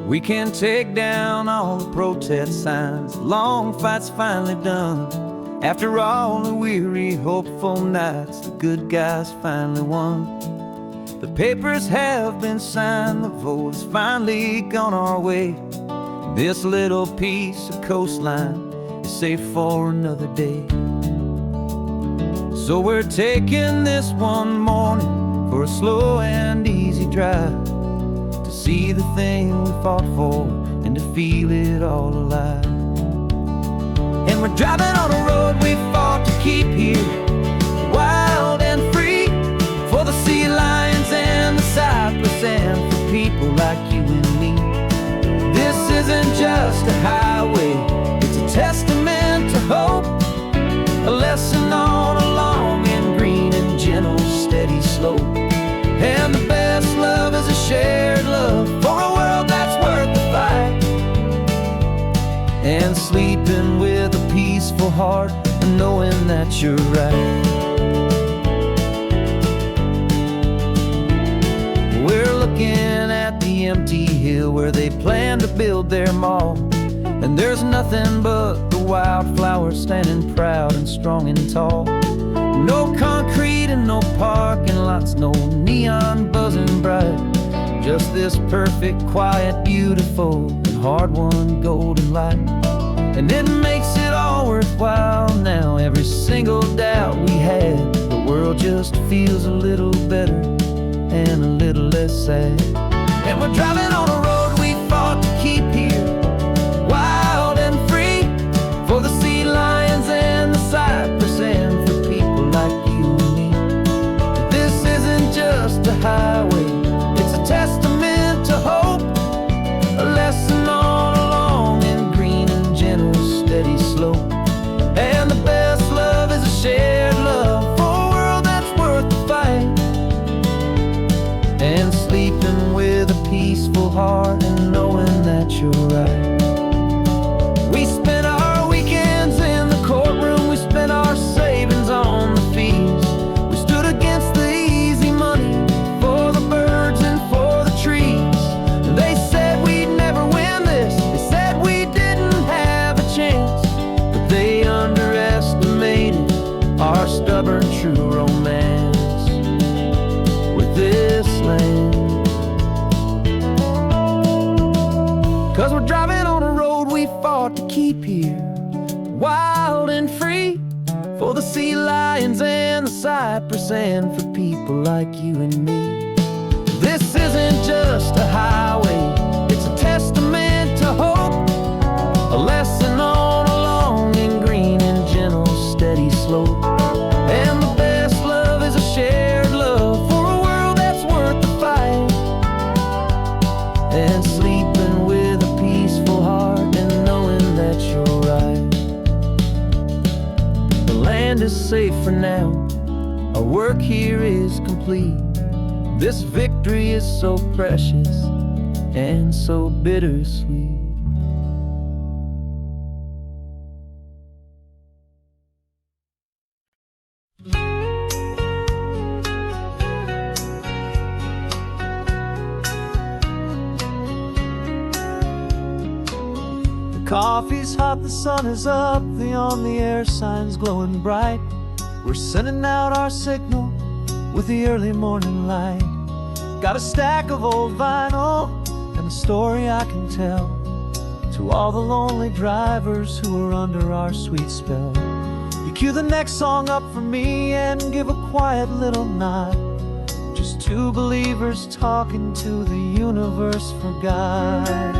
We can take down all the protest signs. Long fight's finally done. After all the weary, hopeful nights, the good guys finally won. The papers have been signed, the vote has finally gone our way. This little piece of coastline is safe for another day. So we're taking this one morning for a slow and easy drive, to see the thing we fought for and to feel it all alive. And we're driving on a road we fought to keep here, wild and free, for the sea lions and the cypress and for people like you and me. This isn't just a highway, it's a testament to hope, a lesson on a long and green and gentle steady slope. And the best love is a shared love for a world that's worth the fight, and sleeping with a peaceful heart and knowing that you're right. We're looking at the empty hill where they plan to build their mall, and there's nothing but the wildflowers standing proud and strong and tall. No concrete and no parking lots, no neon buzzing bright, just this perfect, quiet, beautiful, and hard-won golden light. And it makes it all worthwhile now. Every single doubt we had, the world just feels a little better and a little less sad. And we're driving on a road we fought to keep here, wild and free, for the sea lions and the cypress and for people like you and me. This isn't just a highway, it's a testament to hope, a lesson on a long and green and gentle steady slope. And the best love is a shared love for a world that's worth the fight, and sleeping with a peaceful heart and knowing that you're right. We spent our weekends in the courtroom, we spent our savings on the fees. We stood against the easy money for the birds and for the trees. They said we'd never win this, they said we didn't have a chance, but they underestimated our stubborn true romance with this land. 'Cause we're driving on a road we fought to keep here, wild and free, for the sea lions and the cypress and for people like you and me. This isn't just a highway, it's a testament to hope, a lesson on a long and green and gentle steady slope. And the best love is a shared love for a world that's worth the fight, and sleeping with a peaceful heart and knowing that you're right. The land is safe for now, our work here is complete. This victory is so precious and so bittersweet. Coffee's hot, the sun is up, the on-the-air sign's glowing bright. We're sending out our signal with the early morning light. Got a stack of old vinyl and a story I can tell to all the lonely drivers who are under our sweet spell. You cue the next song up for me and give a quiet little nod, just two believers talking to the universe for God.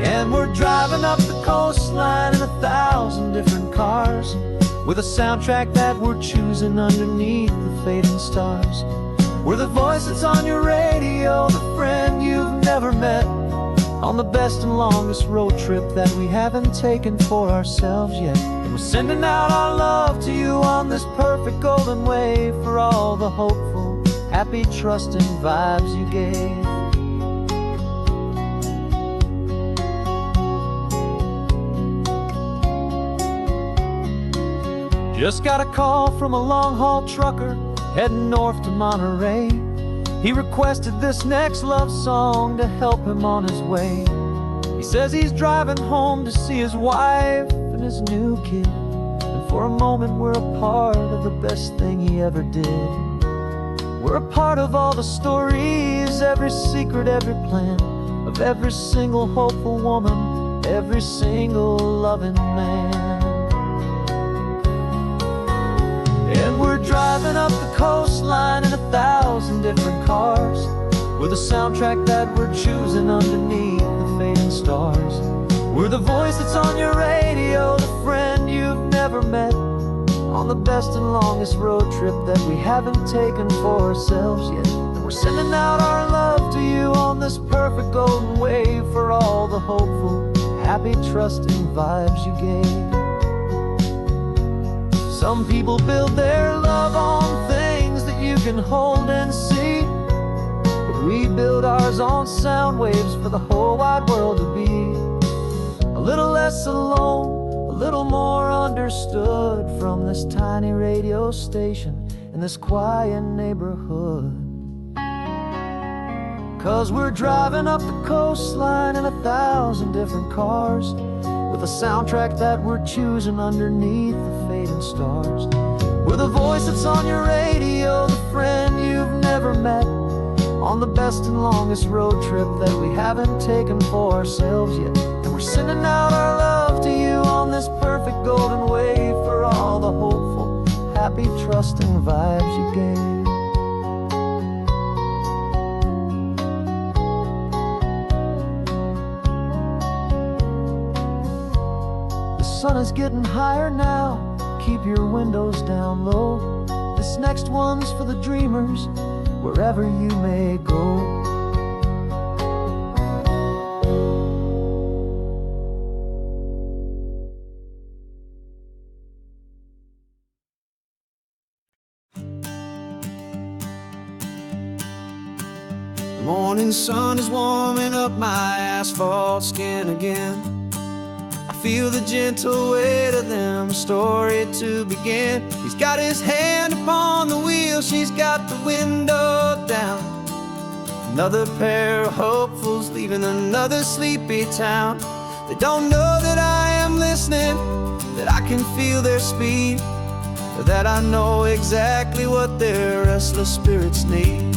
And we're driving up the coastline in 1,000 different cars, with a soundtrack that we're choosing underneath the fading stars. We're the voice that's on your radio, the friend you've never met, on the best and longest road trip that we haven't taken for ourselves yet. And we're sending out our love to you on this perfect golden wave, for all the hopeful, happy, trusting vibes you gave. Just got a call from a long-haul trucker heading north to Monterey. He requested this next love song to help him on his way. He says he's driving home to see his wife and his new kid, and for a moment we're a part of the best thing he ever did. We're a part of all the stories, every secret, every plan, of every single hopeful woman, every single loving man. And we're driving up the coastline in 1,000 different cars, with a soundtrack that we're choosing underneath the fading stars. We're the voice that's on your radio, the friend you've never met, on the best and longest road trip that we haven't taken for ourselves yet. And we're sending out our love to you on this perfect golden wave, for all the hopeful, happy, trusting vibes you gave. Some people build their love on things that you can hold and see, but we build ours on sound waves for the whole wide world to be a little less alone, a little more understood, from this tiny radio station in this quiet neighborhood. 'Cause we're driving up the coastline in 1,000 different cars, with a soundtrack that we're choosing underneath the fading stars. We're the voice that's on your radio, the friend you've never met, on the best and longest road trip that we haven't taken for ourselves yet. And we're sending out our love to you on this perfect golden wave, for all the hopeful, happy, trusting vibes you gave. The sun is getting higher now, keep your windows down low. This next one's for the dreamers, wherever you may go. The morning sun is warming up my asphalt skin again. I feel the gentle weight of them, story to begin. He's got his hand upon the wheel, she's got the window down. Another pair of hopefuls leaving another sleepy town. They don't know that I am listening, that I can feel their speed, or that I know exactly what their restless spirits need.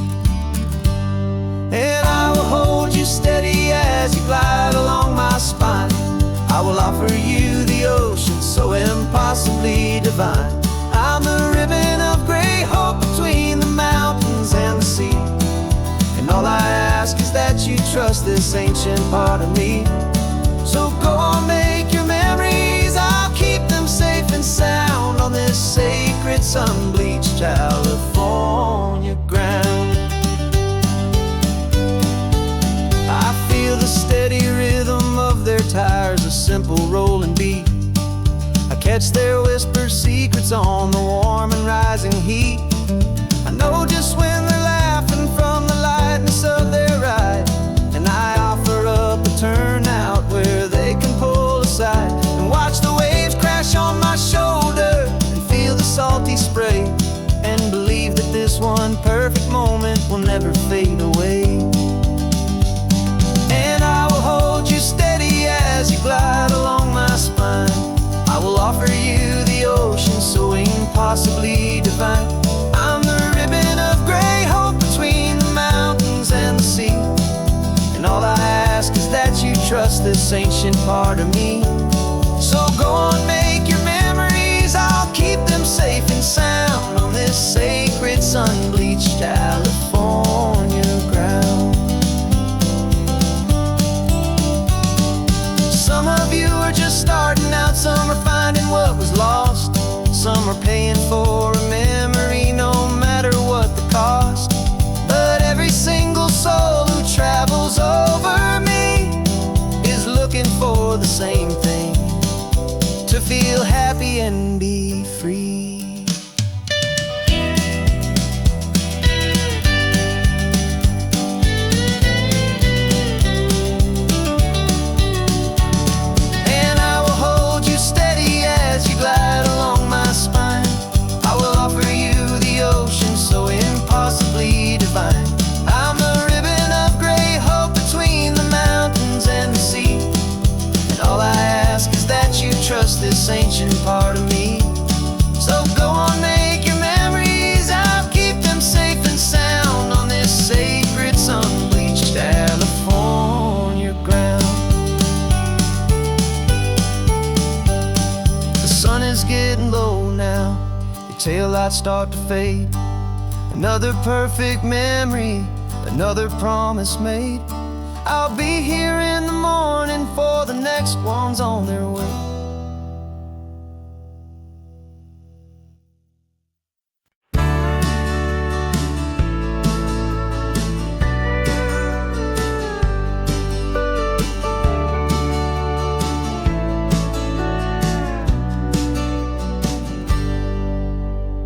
And I will hold you steady as you glide along my spine. I will offer you the ocean so impossibly divine. I'm the ribbon of gray hope between the mountains and the sea, and all I ask is that you trust this ancient part of me. So go on, make your memories, I'll keep them safe and sound on this sacred sun-bleached California ground. I feel the steady rhythm of their tires, a simple rolling beat. I catch their whispered secrets on the warm and rising heat. I know just when they're laughing from the lightness of their ride, and I offer up a turnout where they can pull aside and watch the waves crash on my shoulder and feel the salty spray, and believe that this one perfect moment will never fade away. I will hold you steady as you glide along my spine. I will offer you the ocean so impossibly divine. I'm the ribbon of gray hope between the mountains and the sea, and all I ask is that you trust this ancient part of me. So go on, make your memories, I'll keep them safe and sound on this sacred sun-bleached California ground. Some of you are just starting out, some are finding what was lost, some are paying for a memory no matter what the cost. But every single soul who travels over me is looking for the same thing, to feel happy and be free. Glide along my spine. I will offer you the ocean so impossibly divine. lost this ancient part of me. So go on, make your memories. I'll keep them safe and sound on this sacred sun-bleached California ground. The sun is getting low now, your taillights start to fade. Another perfect memory, another promise made. I'll be here in the morning for the next ones on their way.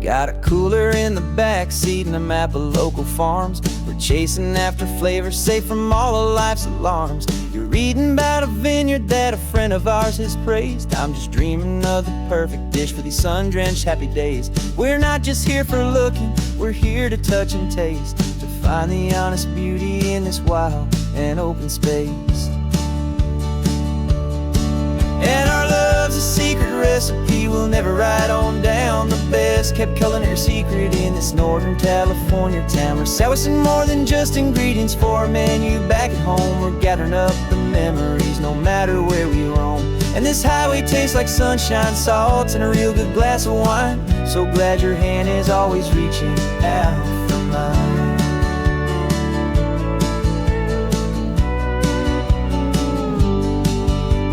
Got a cooler in the back seat and a map of local farms. We're chasing after flavor safe from all of life's alarms. You're reading about a vineyard that a friend of ours has praised. I'm just dreaming of the perfect dish for these sun-drenched happy days. We're not just here for looking, we're here to touch and taste, to find the honest beauty in this wild and open space. And our love's a secret recipe we'll never write on down. The best kept culinary secret in this Northern California town. We're sourcing more than just ingredients for a menu back at home. We're gathering up the memories no matter where we roam. And this highway tastes like sunshine, salt, and a real good glass of wine. So glad your hand is always reaching out for mine.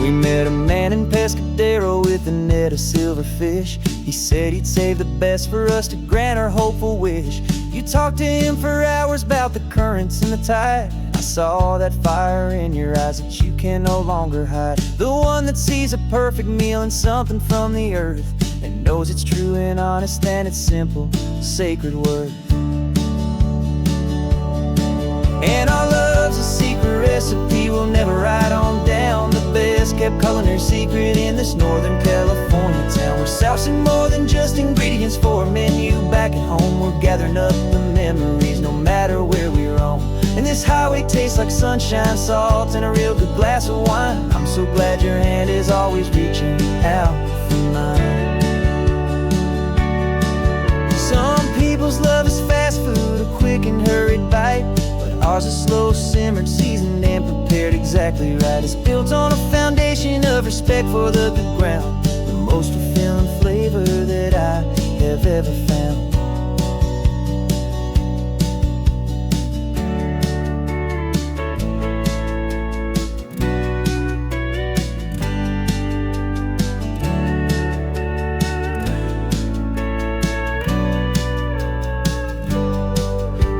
We met a man in Pescadero with a net of silverfish. He said he'd save the best for us to grant our hopeful wish. You talked to him for hours about the currents and the tide. I saw that fire in your eyes that you can no longer hide. The one that sees a perfect meal in something from the earth, and knows it's true and honest and it's simple, sacred worth. And our love's a secret recipe we'll never write on down. The best kept culinary secret in this Northern California town. We're sourcing more than just ingredients for a menu back at home. We're gathering up the memories no matter where we roam. And this highway tastes like sunshine, salt, and a real good glass of wine. I'm so glad your hand is always reaching out for mine. Some people's love is fast food, a quick and hurried bite. Ours is slow simmered, seasoned and prepared exactly right. It's built on a foundation of respect for the good ground, the most fulfilling flavor that I have ever found.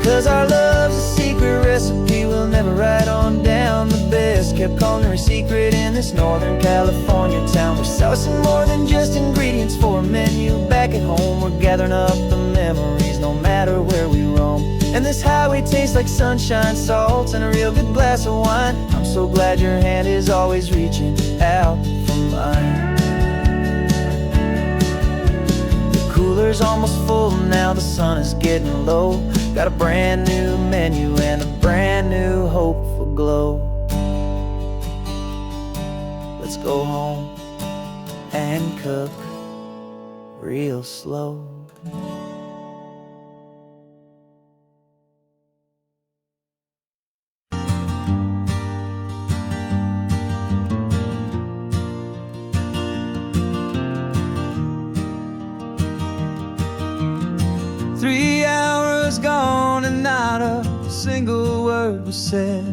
'Cause our love's a secret recipe we'll never write on down. The best kept culinary secret in this Northern California town. We're sourcing more than just ingredients for a menu back at home. We're gathering up the memories no matter where we roam. And this highway tastes like sunshine, salt, and a real good glass of wine. I'm so glad your hand is always reaching out for mine. The cooler's almost full now, the sun is getting low. Got a brand new menu and a brand new hopeful glow. Let's go home and cook real slow. Gone and not a single word was said.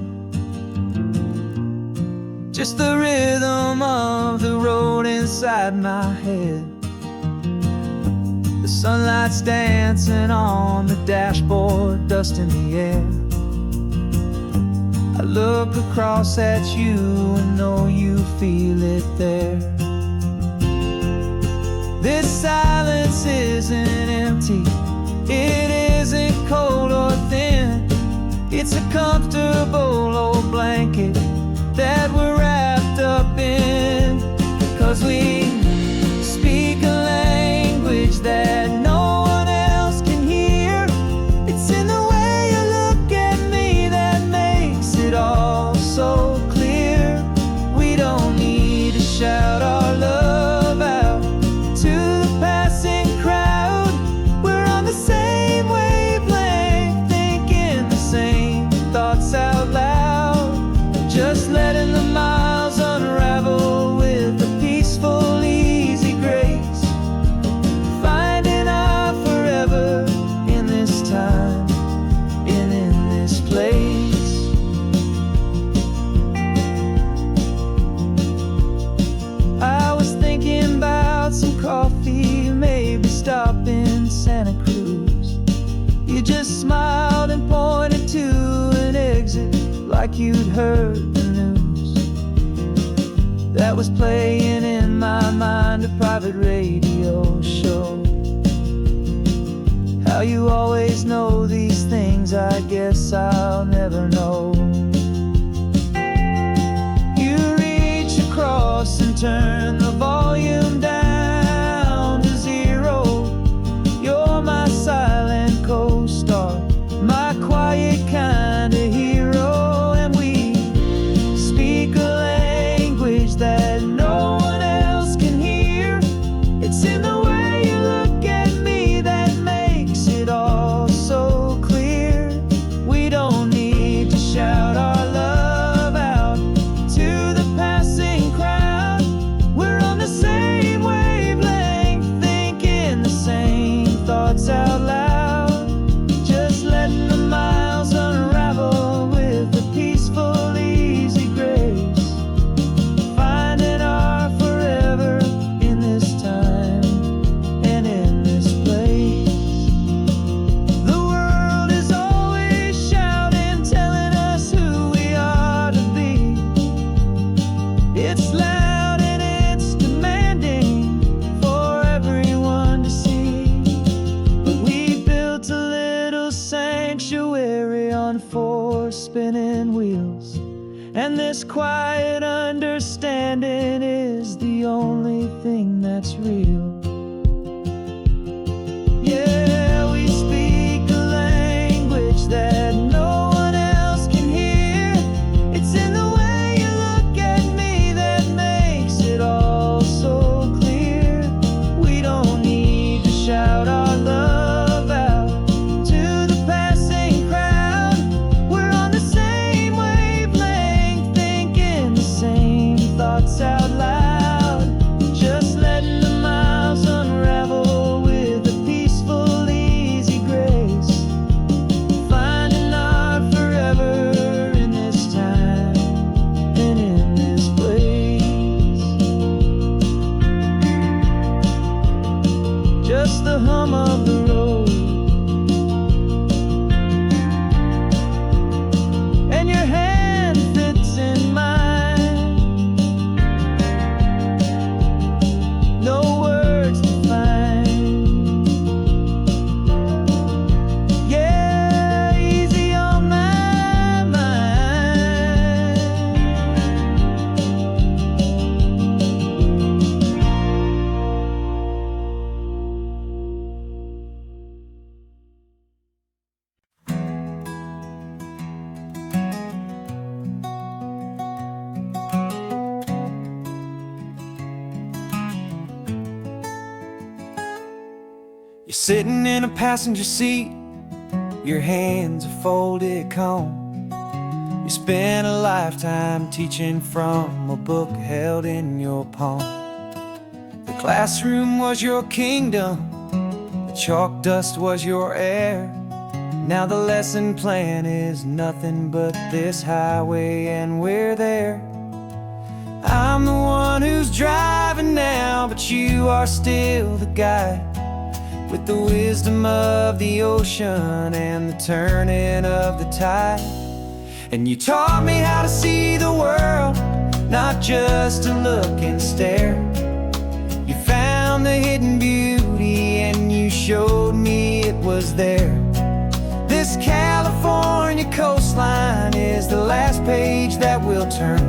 Just the rhythm of the road inside my head. The sunlight's dancing on the dashboard, dust in the air. I look across at you and know you feel it there. This silence isn't empty, it isn't cold or thin. It's a comfortable old blanket that we're wrapped up in. 'Cause we speak a language that no one else can hear. It's in the way you look at me that makes it all so clear. We don't need to shout our love just smiled and pointed to an exit like you'd heard the news. That was playing in my mind, a private radio show. How you always know these things, I guess I'll never know. You reach across and turn the volume down to 0. You're my silent co-star, my quiet kind of hero. And we speak a language that no one else can hear. It's in the way you look at me that makes it all so clear. We don't need to shout our love out to the passing crowd. We're on the same wavelength, thinking the same thoughts out loud. Just letting the miles unravel with a peaceful, easy grace. Finding our forever in this time and in this place. The world is always shouting, telling us who we are to be. It's loud and it's demanding for everyone to see. But we built a little sanctuary on 4 spinning wheels, and this quiet understanding is the only thing that's real. Yeah, we speak a language that no one else can hear. It's in the way you look at me that makes it all so clear. We don't need to shout our love out to the passing crowd. We're on the same wavelength, thinking the same thoughts out loud. Just letting the miles unravel with a peaceful, easy grace. Finding our forever in this time and in this place. Just the hum of the road and your hand fits in mine. No words to find. Yeah, easy on my mind. You're sitting in a passenger seat, your hands are folded calm. You spent a lifetime teaching from a book held in your palm. The classroom was your kingdom, the chalk dust was your air. Now the lesson plan is nothing but this highway, and we're there. I'm the one who's driving now, but you are still the guide, with the wisdom of the ocean and the turning of the tide. And you taught me how to see the world, not just to look and stare. You found the hidden beauty and you showed me it was there. This California coastline is the last page that we'll turn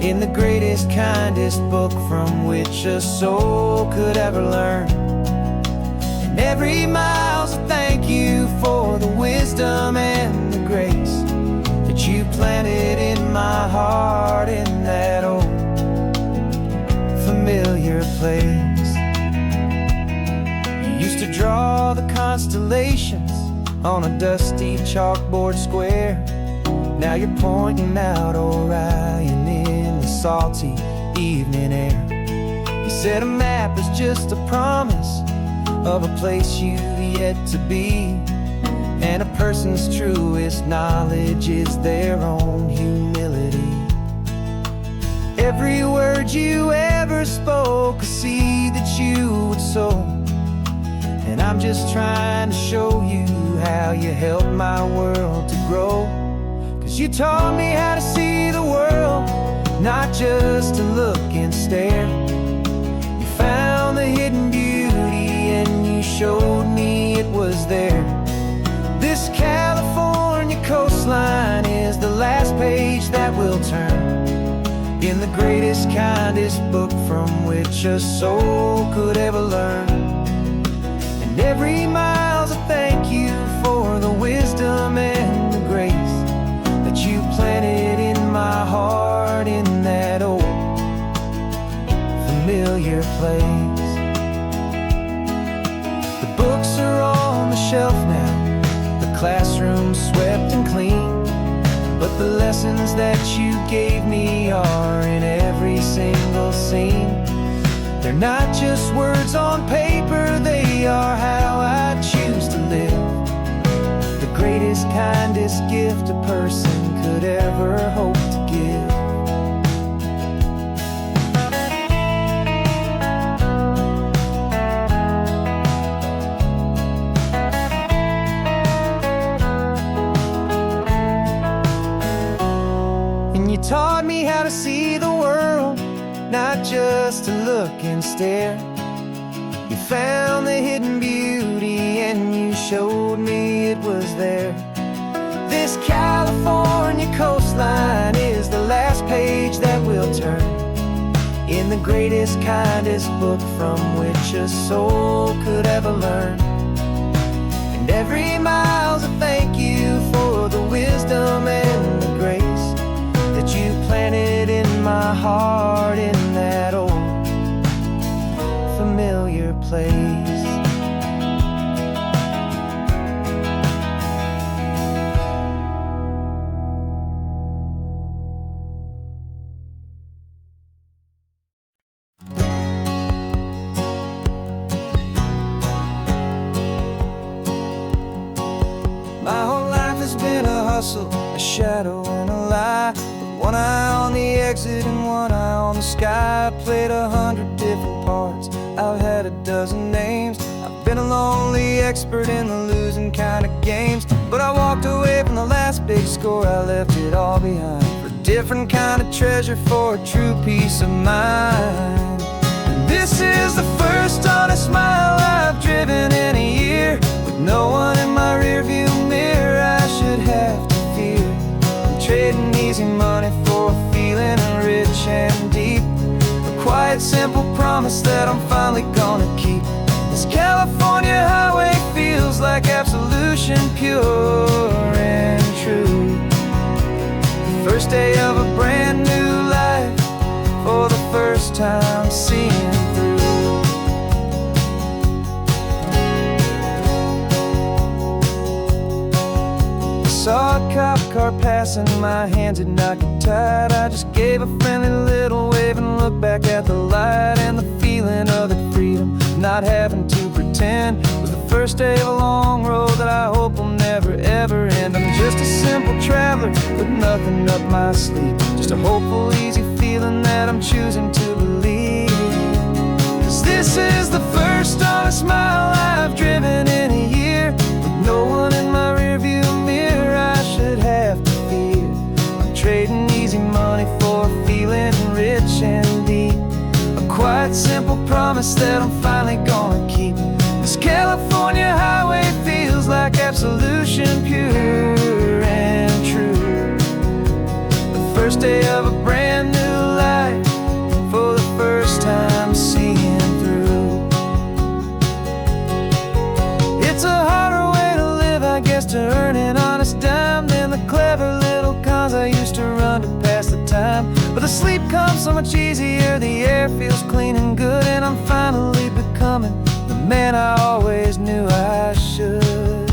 in the greatest, kindest book from which a soul could ever learn. And every mile's a thank you for the wisdom and the grace that you planted in my heart in that old familiar place. You used to draw the constellations on a dusty chalkboard square. Now you're pointing out Orion in the salty evening air. You said a map is just a promise of a place you've yet to be, and a person's truest knowledge is their own humility. Every word you ever spoke, a seed that you would sow, and I'm just trying to show you how you helped my world to grow. 'Cause you taught me how to see the world, not just to look and stare. You found the hidden beauty and you showed me it was there. This California coastline is the last page that we'll turn in the greatest, kindest book from which a soul could ever learn. And every mile's a thank you for the wisdom and the grace that you planted in my heart in that old familiar place. The books are on the shelf now, the classroom swept and clean, but the lessons that you gave me are in every single scene. They're not just words on paper, they are how I choose to live. The greatest, kindest gift a person could ever hope to give. You taught me how to see the world, not just to look and stare. You found the hidden beauty and you showed me it was there. This California coastline is the last page that we'll turn in the greatest, kindest book from which a soul could ever learn. And every mile's a thank you for the wisdom and the grace that you planted in my heart in that old familiar place. My whole life has been a hustle, a shadow and a lie. One eye on the exit and one eye on the sky. I played 100 different parts, I've had a dozen names. I've been a lonely expert in the losing kind of games. But I walked away from the last big score, I left it all behind for a different kind of treasure, for a true peace of mind. And this is the first honest mile I've driven in a year, with no one in my rearview mirror I should have to fear. I'm trading easy money for a feeling rich and deep, a quiet, simple promise that I'm finally gonna keep. This California highway feels like absolution, pure and true. The first day of a brand new life, for the first time seeing through. Saw a cop car passing, my hands had not got tied. I just gave a friendly little wave and looked back at the light. And the feeling of the freedom, not having to pretend, was the first day of a long road that I hope will never ever end. I'm just a simple traveler with nothing up my sleeve, just a hopeful, easy feeling that I'm choosing to believe. 'Cause this is the first honest mile I've driven in a year, with no one in my rearview mirror I should have to fear. I'm trading easy money for a feeling rich and deep, a quiet, simple promise that I'm finally gonna keep. This California highway feels like absolution, pure and true. The first day of a brand new life, for the first time seeing through. It's a harder way to live, I guess, to earn an honest dime than the clever little cons I used to run to pass the time. But the sleep comes so much easier, the air feels clean and good, and I'm finally becoming the man I always knew I should.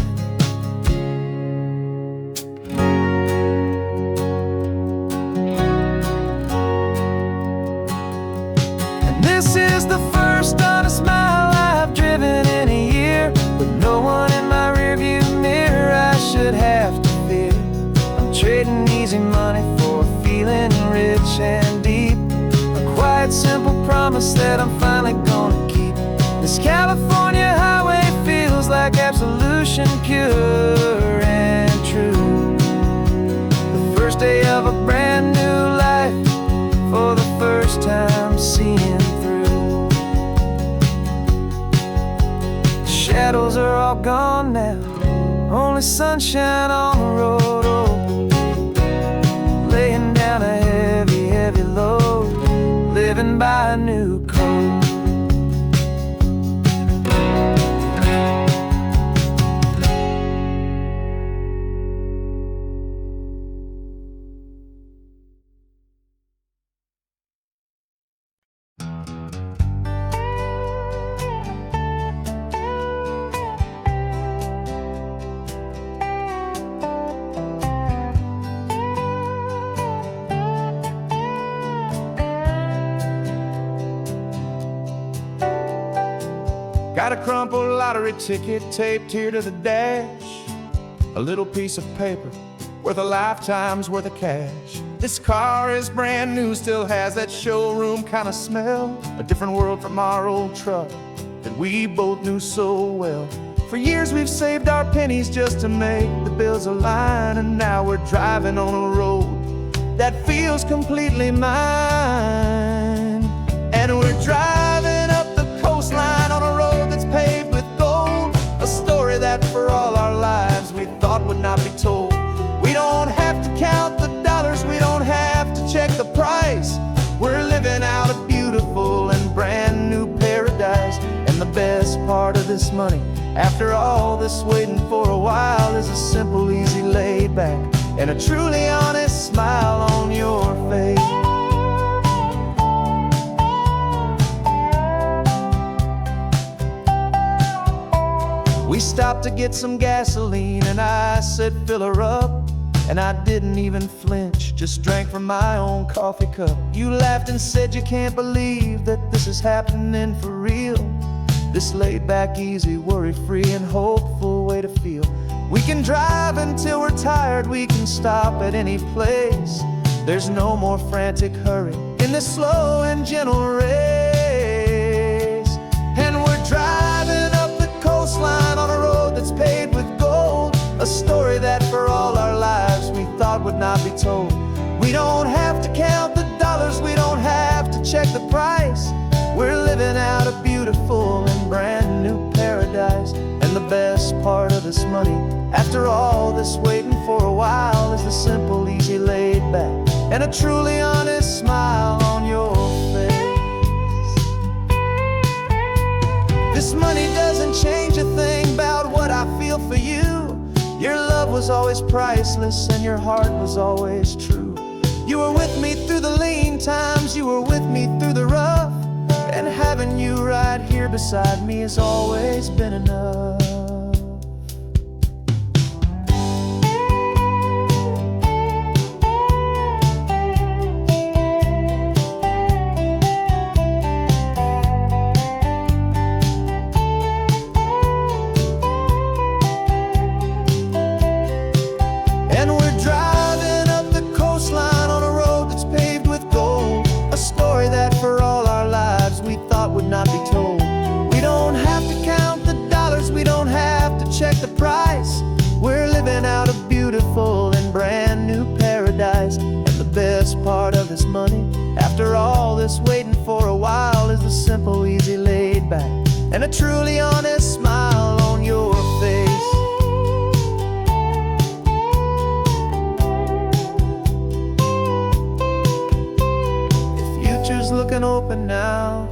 And this is the first honest mile I've driven in a year, with no one in my rearview mirror I should have to fear. I'm trading easy money for a feeling rich and deep, a quiet, simple promise that I'm finally gonna keep. This California highway feels like absolution, fresh and pure and true. The first day of a brand new life, for the first time seeing through. The shadows are all gone now, only sunshine on the road. Oh, laying down a heavy, heavy load, living by a new code. Got a crumpled lottery ticket taped here to the dash, a little piece of paper worth a lifetime's worth of cash. This car is brand new, still has that showroom kind of smell, a different world from our old truck that we both knew so well. For years we've saved our pennies just to make the bills align, and now we're driving on a road that feels completely mine. And we're driving up the coastline on a road that's paved with gold, a story that for all our lives we thought would not be told. We don't have to count the dollars, we don't have to check the price. We're living out a beautiful and brand new paradise. And the best part of this money, after all this waiting for a while, is a simple, easy, laid back, and a truly honest smile on your face. We stopped to get some gasoline, and I said, fill her up. And I didn't even flinch, just drank from my own coffee cup. You laughed and said you can't believe that this is happening for real. This laid back, easy, worry-free and hopeful way to feel. We can drive until we're tired, we can stop at any place. There's no more frantic hurry in this slow and gentle race. And we're driving up the coastline on a road that's paved with gold, a story that for all our lives we thought would not be told. We don't have to count the dollars, we don't have to check the price. We're living out a beautiful and brand new paradise. And the best part of this money, after all this waiting for a while, is the simple, easy, laid back, and a truly honest smile on your face. This money doesn't change a thing about what I feel for you. Your love was always priceless and your heart was always true. You were with me through the lean times, you were with me through the rough, and having you right here beside me has always been enough. Not be told. We don't have to count the dollars, we don't have to check the price. We're living out a beautiful and brand new paradise. And the best part of this money, after all this waiting for a while, is the simple, easy, laid back, and a truly honest smile on your face. The future's looking open now,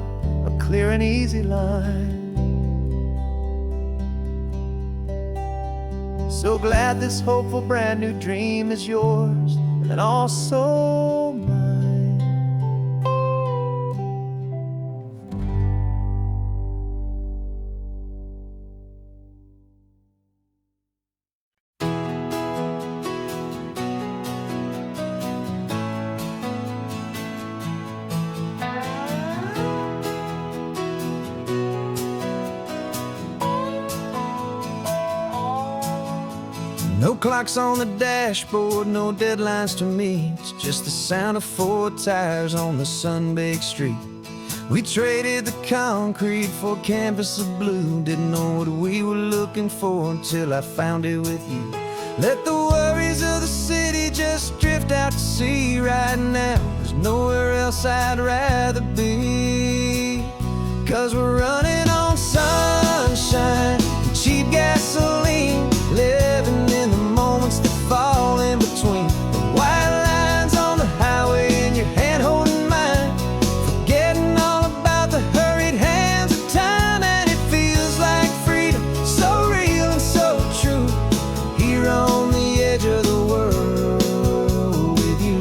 clear and easy line. So glad this hopeful brand new dream is yours and also mine. No clocks on the dashboard, no deadlines to meet, just the sound of 4 tires on the sun-baked street. We traded the concrete for a canvas of blue. Didn't know what we were looking for until I found it with you. Let the worries of the city just drift out to sea. Right now, there's nowhere else I'd rather be. 'Cause we're running on sunshine and cheap gasoline, living in the moments that fall in between the white lines on the highway and your hand holding mine, forgetting all about the hurried hands of time. And it feels like freedom, so real and so true, here on the edge of the world with you.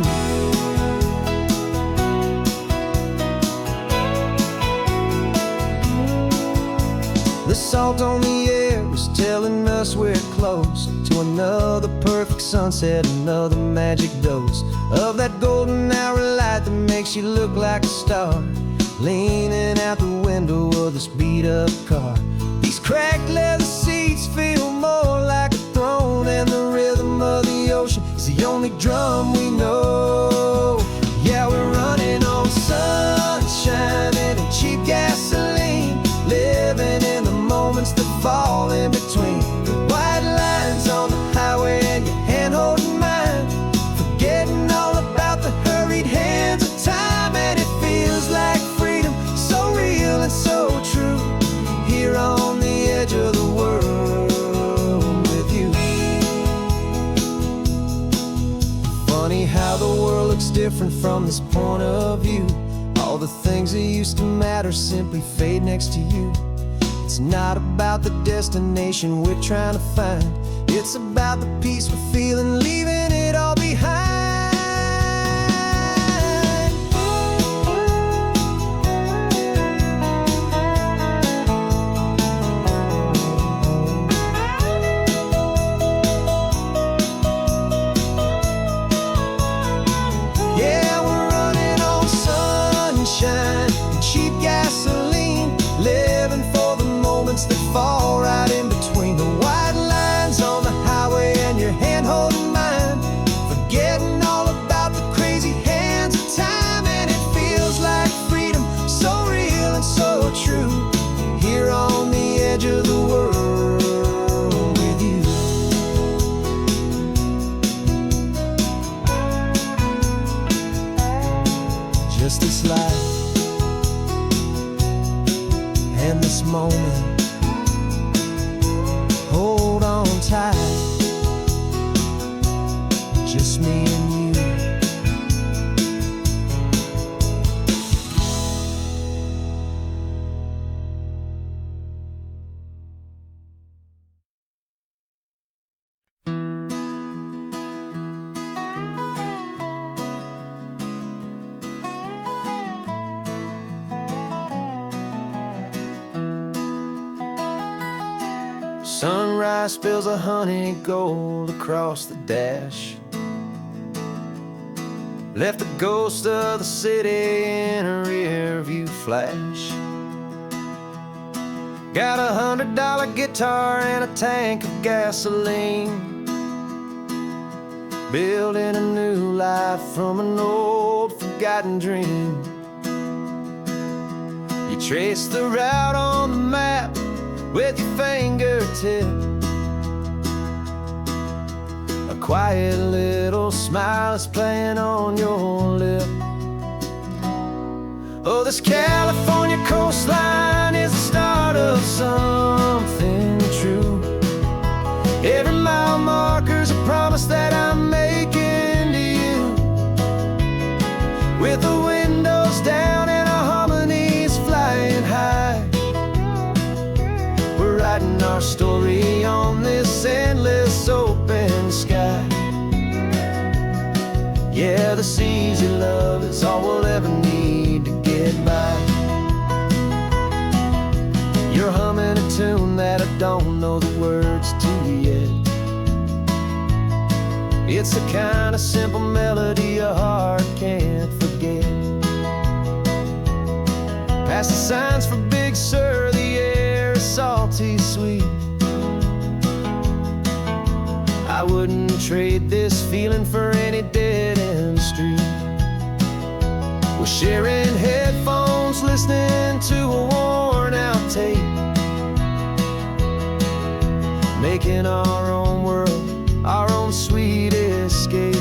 The salt on the air is telling us we're close to another perfect sunset, another magic dose of that golden hour light that makes you look like a star, leaning out the window of this beat-up car. These cracked leather seats feel more like a throne, and the rhythm of the ocean is the only drum we know. Yeah, we're running on sunshine and cheap gasoline, living in the moments that fall in between the white lines on the highway and your hand holding mine, forgetting all about the hurried hands of time. And it feels like freedom, so real and so true, here on the edge of the world with you. Funny how the world looks different from this point of view. All the things that used to matter simply fade next to you. It's not about the destination we're trying to find, it's about the peace we're feeling, leaving it all behind. Yeah, we're running on sunshine and cheap gasoline, living for the moments that fall right in between the white lines on the highway and your hand holding mine, forgetting all about the crazy hands of time. And it feels like freedom, so real and so true, here on the edge of the world with you. Just this life and this moment, hold on tight, just me and you. Sunrise spills a honey gold across the dash, left the ghost of the city in a rear view flash. Got a $100 guitar and a tank of gasoline, building a new life from an old forgotten dream. You trace the route on the map with your fingertip, a quiet little smile is playing on your lip. Oh, this California coastline is the start of something true. Every mile marker's a promise that I'm making to you, with the windows down and our harmonies flying high. We're writing our story on this endless open sky. Yeah, this easy love is all we'll ever need to get by. You're humming a tune that I don't know the words to yet. It's the kind of simple melody a heart can't forget. Past the signs for Big Sur, the air is salty sweet. I wouldn't trade this feeling for any dead-end street. We're sharing headphones, house listening to a worn out tape, making our own world, our own sweet escape.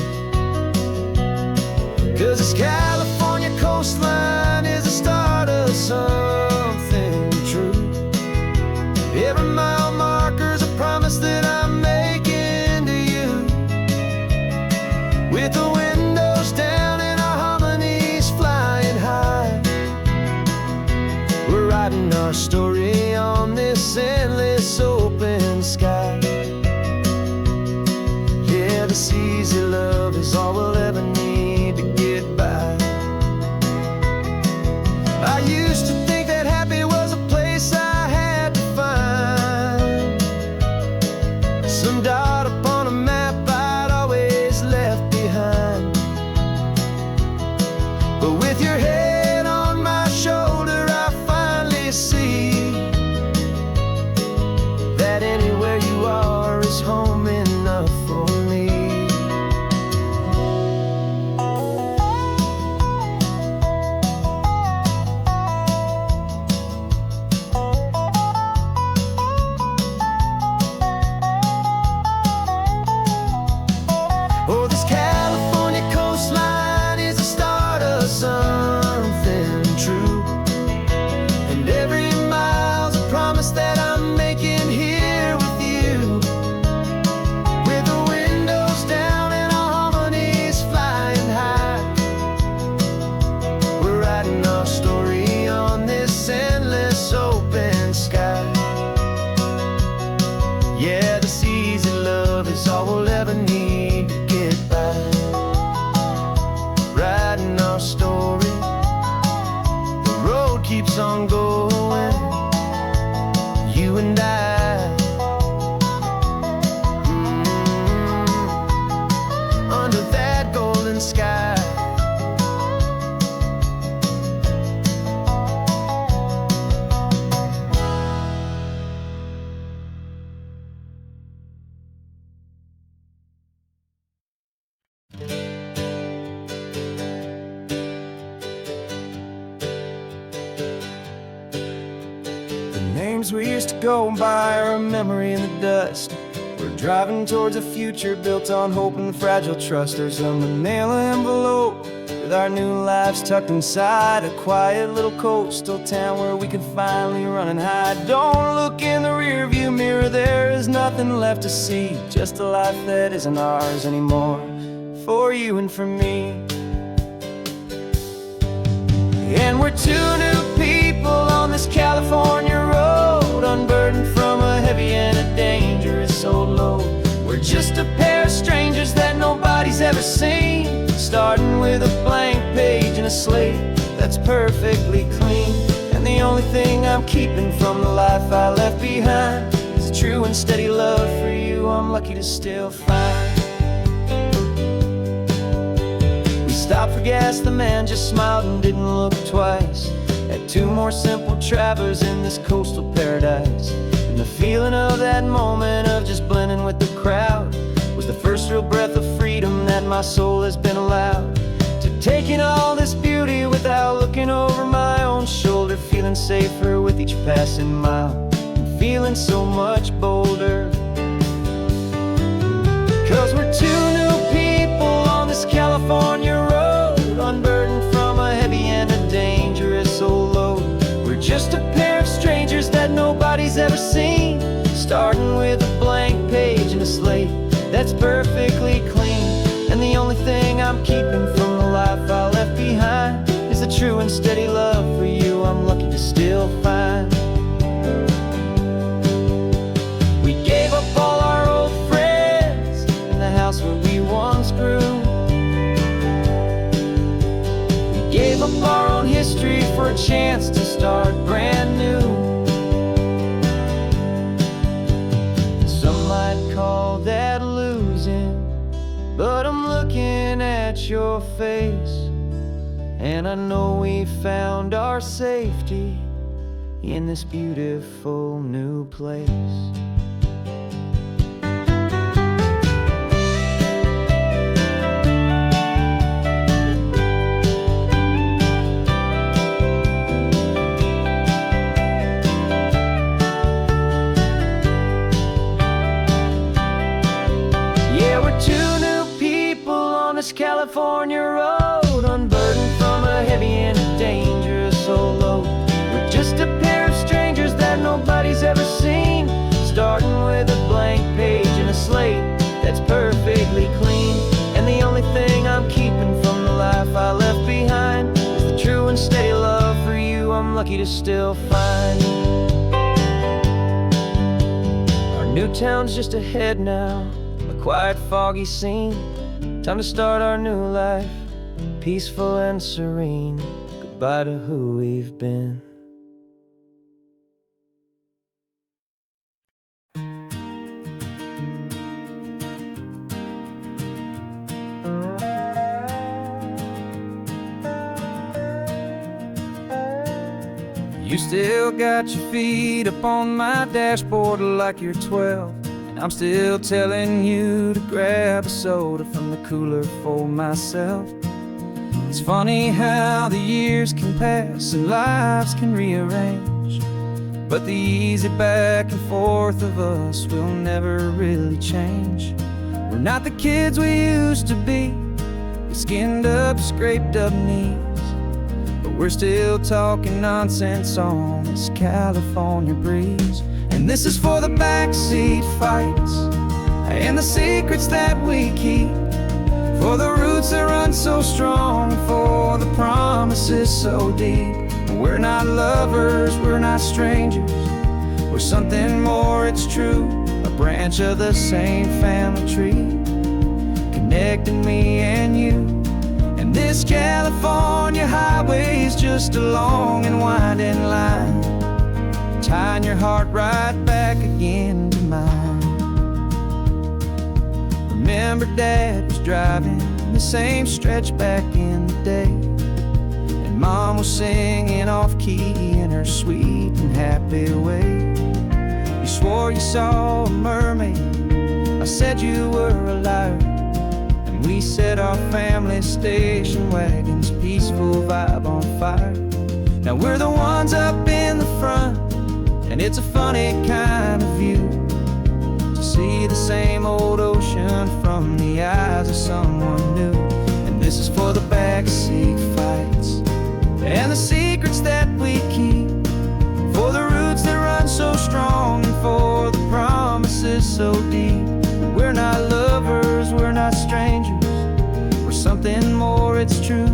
'Cause this California coastline is the start of something true. Every mile marker's a promise that I'm making to you. With the windows down and our harmonies flying high, we're writing our story on this endless open sky. Yeah, this easy love is all we'll ever need to get by. I used to think that happy was a place I had to find, some dot upon a map I'd always left behind. But with your head on my shoulder, I finally see that anywhere you are is home enough for me. Oh, this California coastline is the start of something true. And every mile's a promise that I'm making here with you. With the windows down and our harmonies flying high, we're writing our story on this endless open sky. Yeah, this easy love is all we'll ever need to get by. Writing our story, the road keeps on going, you and I. Under that golden sky. Names we used to go by are a memory in the dust. We're driving towards a future built on hope and fragile trust. There's a manila envelope with our new lives tucked inside, a quiet little coastal town where we can finally run and hide. Don't look in the rearview mirror, there is nothing left to see, just a life that isn't ours anymore, for you and for me. And we're two new people on this California road, unburdened from a heavy and a dangerous old load. We're just a pair of strangers that nobody's ever seen, starting with a blank page and a slate that's perfectly clean. And the only thing I'm keeping from the life I left behind is a true and steady love for you I'm lucky to still find. Stopped for gas, the man just smiled and didn't look twice. Had two more simple travelers in this coastal paradise. And the feeling of that moment of just blending with the crowd was the first real breath of freedom that my soul has been allowed to take in all this beauty without looking over my own shoulder, feeling safer with each passing mile and feeling so much bolder. 'Cause we're two new people on this California road, unburdened from a heavy and a dangerous old load. We're just a pair of strangers that nobody's ever seen, starting with a blank page and a slate that's perfectly clean. And the only thing I'm keeping from the life I left behind is the true and steady love for you I'm lucky to still find. We gave up all our old friends in the house where we once grew. Gave up our own history for a chance to start brand new. Some might call that losing, but I'm looking at your face, and I know we found our safety in this beautiful new place. lucky to still find you. Our new town's just ahead now, a quiet, foggy scene. Time to start our new life, peaceful and serene. Goodbye to who we've been. You still got your feet up on my dashboard like you're 12, and I'm still telling you to grab a soda from the cooler for myself. It's funny how the years can pass and lives can rearrange, but the easy back and forth of us will never really change. We're not the kids we used to be, with skinned up, scraped up knees, but we're still talking nonsense on this California breeze. And this is for the backseat fights and the secrets that we keep, for the roots that run so strong, for the promises so deep. We're not lovers, we're not strangers, we're something more, it's true. A branch of the same family tree, connecting me and you. And this California highway is just a long and winding line, tying your heart right back again to mine. Remember Dad was driving the same stretch back in the day, and Mom was singing off-key in her sweet and happy way. You swore you saw a mermaid, I said you were a liar, and we set our family station wagon's peaceful vibe on fire. Now we're the ones up in the front, and it's a funny kind of view to see the same old ocean from the eyes of someone new. And this is for the backseat fights and the secrets that we keep, for the roots that run so strong, and for the promises so deep. We're not lovers, we're not strangers, we're something more, it's true.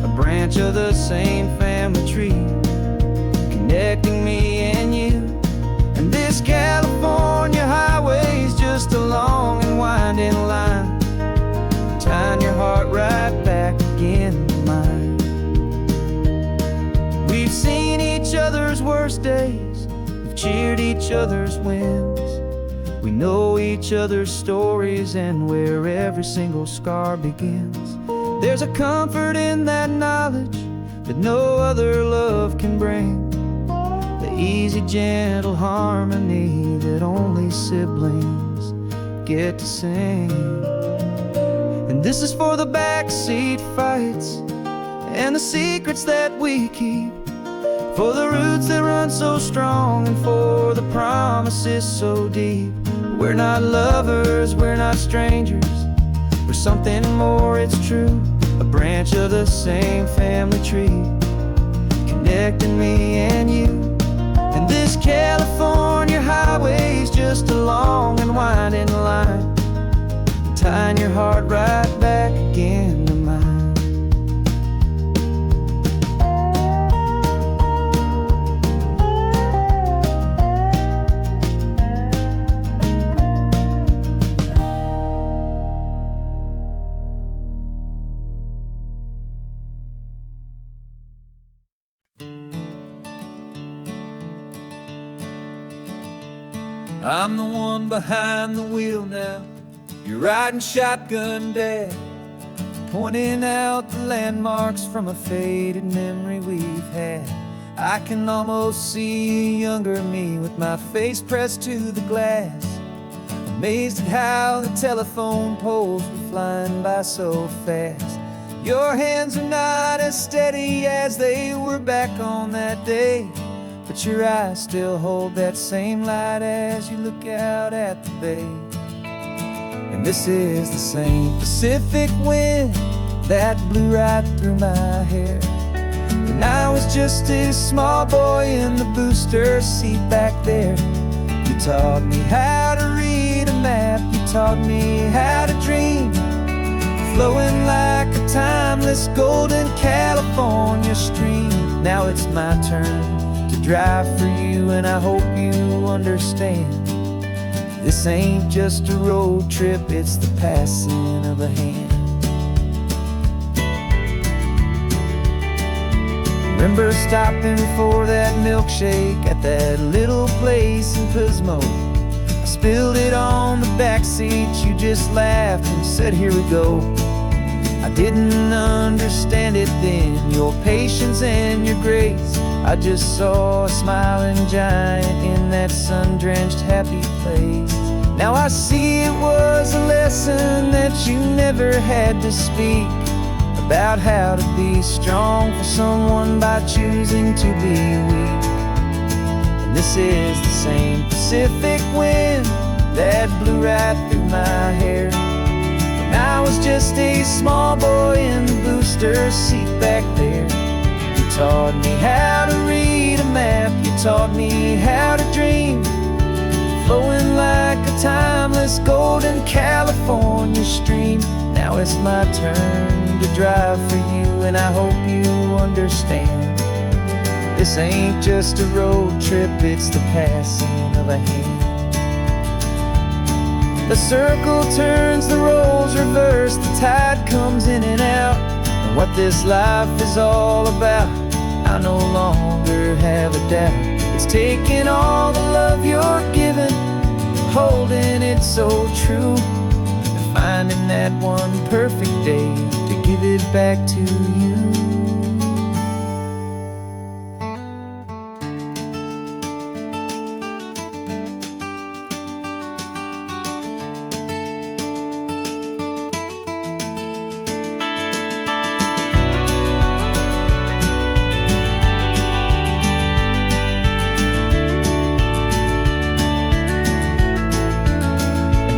A branch of the same family tree, connecting me and you. And this California highway is just a long and winding line, tying your heart right back again to mine. We've seen each other's worst days, we've cheered each other's wins. We know each other's stories and where every single scar begins. There's a comfort in that knowledge that no other love can bring, the easy, gentle harmony that only siblings get to sing. And this is for the backseat fights and the secrets that we keep, for the roots that run so strong, and for the promises so deep. We're not lovers, we're not strangers, we're something more, it's true. A branch of the same family tree, connecting me and you. And this California highway is just a long and winding line, tying your heart right back again to mine. I'm the one behind the wheel now, you're riding shotgun, Dad, pointing out the landmarks from a faded memory we've had. I can almost see a younger me with my face pressed to the glass, amazed at how the telephone poles were flying by so fast. Your hands are not as steady as they were back on that day, but your eyes still hold that same light as you look out at the bay. And this is the same Pacific wind that blew right through my hair, and I was just a small boy in the booster seat back there. You taught me how to read a map, you taught me how to dream, flowing like a timeless golden California stream. Now it's my turn drive for you, and I hope you understand. This ain't just a road trip, it's the passing of a hand. Remember stopping for that milkshake at that little place in Pismo? I spilled it on the back seat, you just laughed and said, here we go. I didn't understand it then, your patience and your grace. I just saw a smiling giant in that sun-drenched happy place. Now I see it was a lesson that you never had to speak, about how to be strong for someone by choosing to be weak. And this is the same Pacific wind that blew right through my hair when I was just a small boy in the booster seat back there. You taught me how to read a map, you taught me how to dream, flowing like a timeless golden California stream. Now it's my turn to drive for you, and I hope you understand. This ain't just a road trip, it's the passing of a hand. The circle turns, the roles reverse, the tide comes in and out. And what this life is all about, I no longer have a doubt. It's taking all the love you're given, holding it so true, and finding that one perfect day to give it back to you.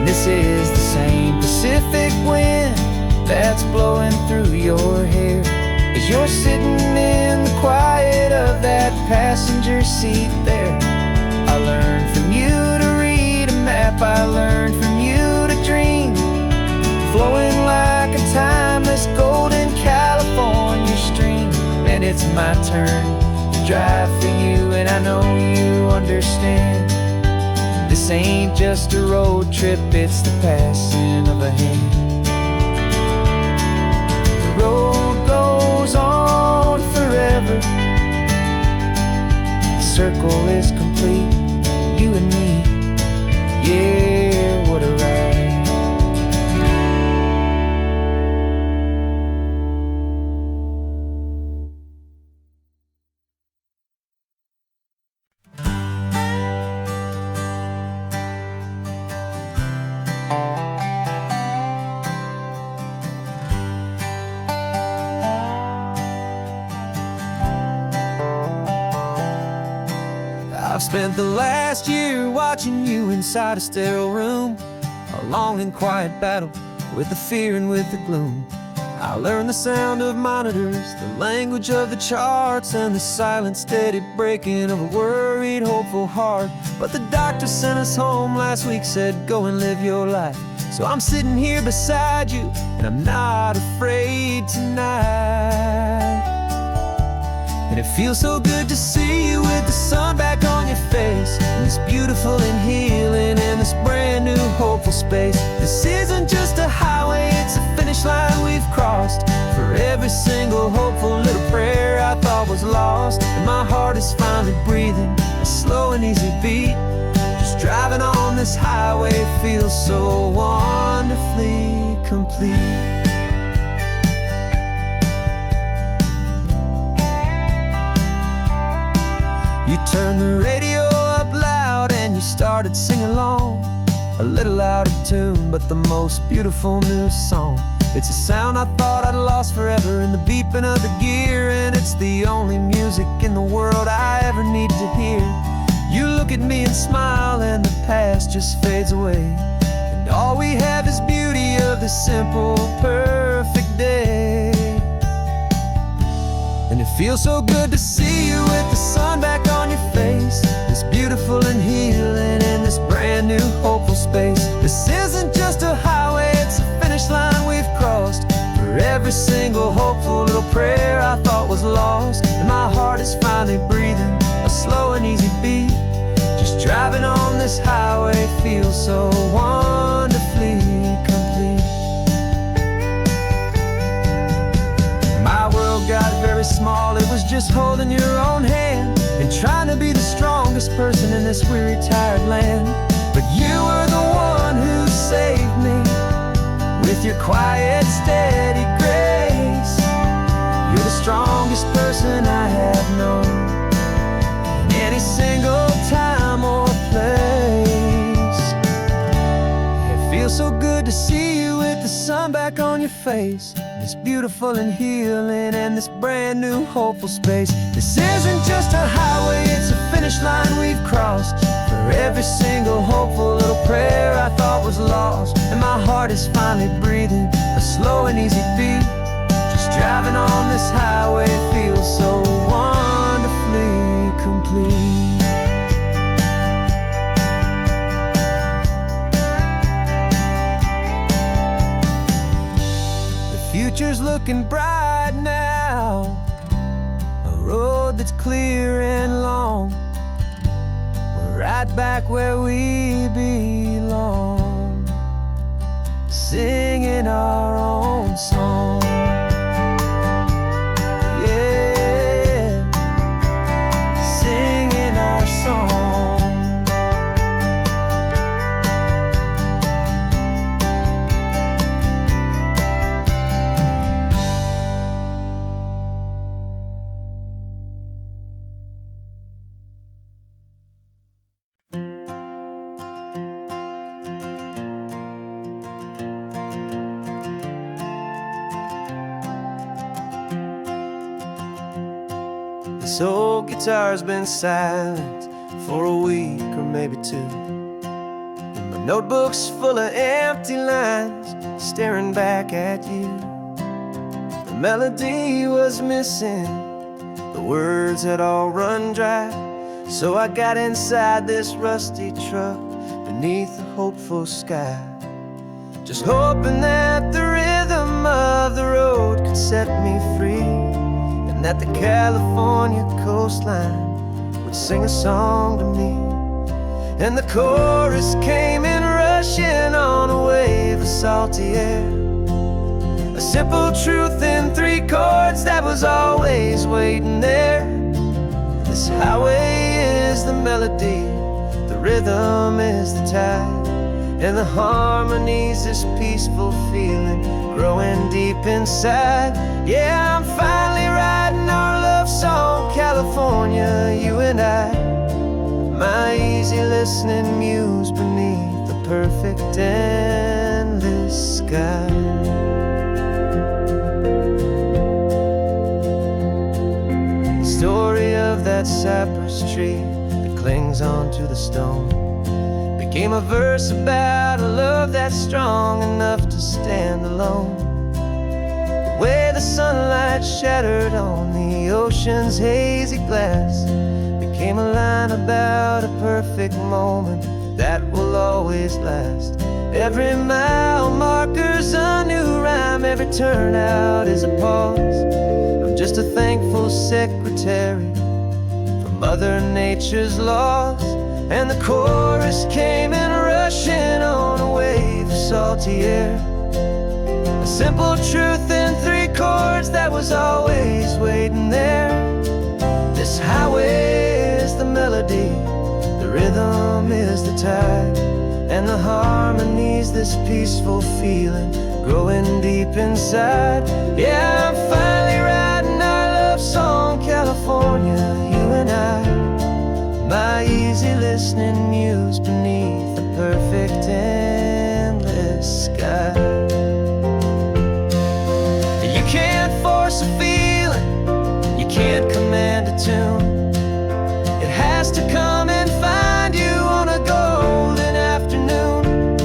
This is the same Pacific wind that's blowing through your hair as you're sitting in the quiet of that passenger seat there. I learned from you to read a map, I learned from you to dream, flowing like a timeless golden California stream. And it's my turn to drive for you, and I know you understand. This ain't just a road trip, it's the passing of a hand. The road goes on forever, the circle is complete, you and me, yeah, what a ride. I've spent the last year watching you inside a sterile room, a long and quiet battle with the fear and with the gloom. I learned the sound of monitors, the language of the charts, and the silent steady breaking of a worried, hopeful heart. But the doctor sent us home last week, said go and live your life. So I'm sitting here beside you, and I'm not afraid tonight. And it feels so good to see you with the sun back on your face, and this beautiful and healing in this brand new hopeful space. This isn't just a highway, it's a finish line we've crossed. For every single hopeful little prayer I thought was lost, and my heart is finally breathing a slow and easy beat. Just driving on this highway feels so wonderfully complete. You turned the radio up loud and you started singing along, a little out of tune, but the most beautiful new song. It's a sound I thought I'd lost forever in the beeping of the gear, and it's the only music in the world I ever need to hear. You look at me and smile, and the past just fades away, and all we have is beauty of the simple, perfect day. And it feels so good to see you with the sun back on your face, this beautiful and healing in this brand new hopeful space. This isn't just a highway, it's a finish line we've crossed. For every single hopeful little prayer I thought was lost, and my heart is finally breathing a slow and easy beat. Just driving on this highway feels so wonderfully complete. My world got very small, it was just holding your own hand and trying to be the strongest person in this weary, tired land. But you were the one who saved me with your quiet, steady grace. You're the strongest person I have known in any single time or place. It feels so good to see you with the sun back on your face. It's beautiful and healing and this brand new hopeful space. This isn't just a highway, it's a finish line we've crossed. For every single hopeful little prayer I thought was lost, and my heart is finally breathing a slow and easy beat. Just driving on this highway feels so wonderfully complete. The future's looking bright now, a road that's clear and long. We're right back where we belong, singing our own song. Yeah, singing our song. This old guitar's been silent for a week or maybe two, and my notebook's full of empty lines staring back at you. The melody was missing, the words had all run dry. So I got inside this rusty truck beneath the hopeful sky, just hoping that the rhythm of the road could set me free, that the California coastline would sing a song to me. And the chorus came in rushing on a wave of salty air, a simple truth in 3 chords that was always waiting there. This highway is the melody, the rhythm is the tide, and the harmony's this peaceful feeling growing deep inside. Yeah, I'm finally writing our love song, California, you and I, my easy listening muse beneath the perfect endless sky. The story of that cypress tree that clings onto the stone became a verse about a love that's strong enough to stand alone. The way the sunlight shattered on the ocean's hazy glass became a line about a perfect moment that will always last. Every mile marker's a new rhyme, every turnout is a pause. I'm just a thankful secretary for Mother Nature's laws. And the chorus came in rushing on a wave of salty air, a simple truth in 3 chords that was always waiting there. This highway is the melody, the rhythm is the tide, and the harmony's this peaceful feeling growing deep inside. Yeah, I'm finally writing our love song, California, you and I, my easy listening muse beneath the perfect endless sky. You can't force a feeling, you can't command a tune. It has to come and find you on a golden afternoon.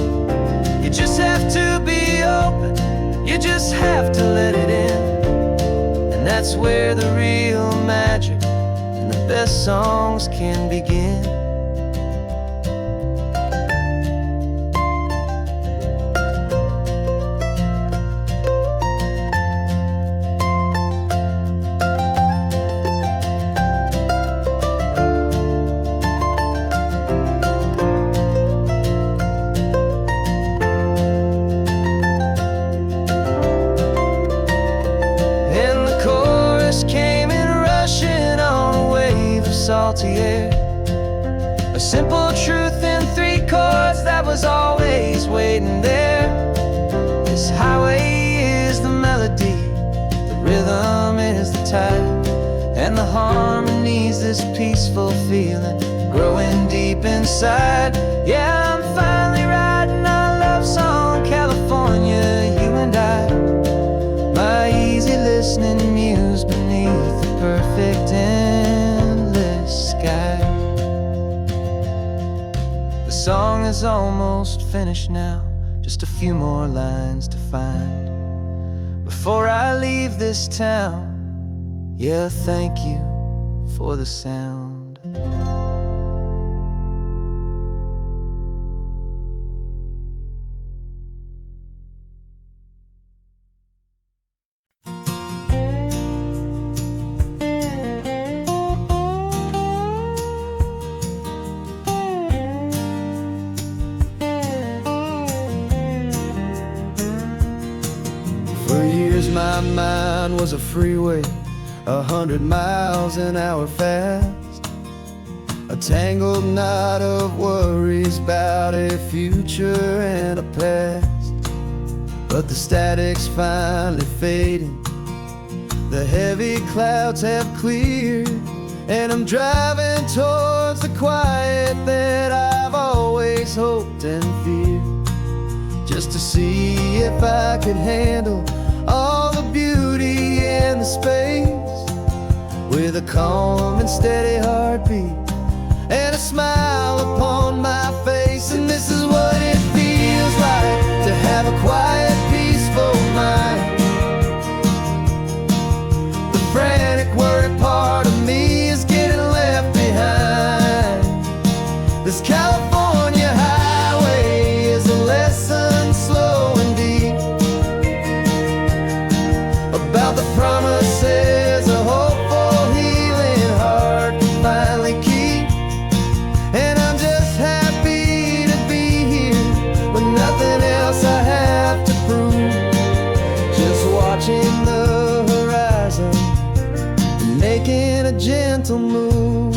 You just have to be open, you just have to let it in. And that's where the real magic and the best songs can begin. salty air. A simple truth in 3 chords that was always waiting there. This highway is the melody, the rhythm is the tide, and the harmony's this peaceful feeling growing deep inside. Yeah, I'm finally writing our love song, California, you and I. My easy listening muse beneath the perfect endless sky. The song is almost finished now, just a few more lines to find before I leave this town. Yeah, thank you for the sound. For years my mind was a freeway, 100 miles an hour fast, a tangled knot of worries about a future and a past. But the static's finally fading, the heavy clouds have cleared, and I'm driving towards the quiet that I've always hoped and feared, just to see if I could handle all the beauty and the space, with a calm and steady heartbeat and a smile upon my face. And this is what it feels like to have a quiet, peaceful mind. The frantic, worried part of me is getting left behind. This California highway is a lesson slow and deep about the promises of hopeful healing heart can finally keep. And I'm just happy to be here with nothing else I have to prove, just watching the horizon and making a gentle move.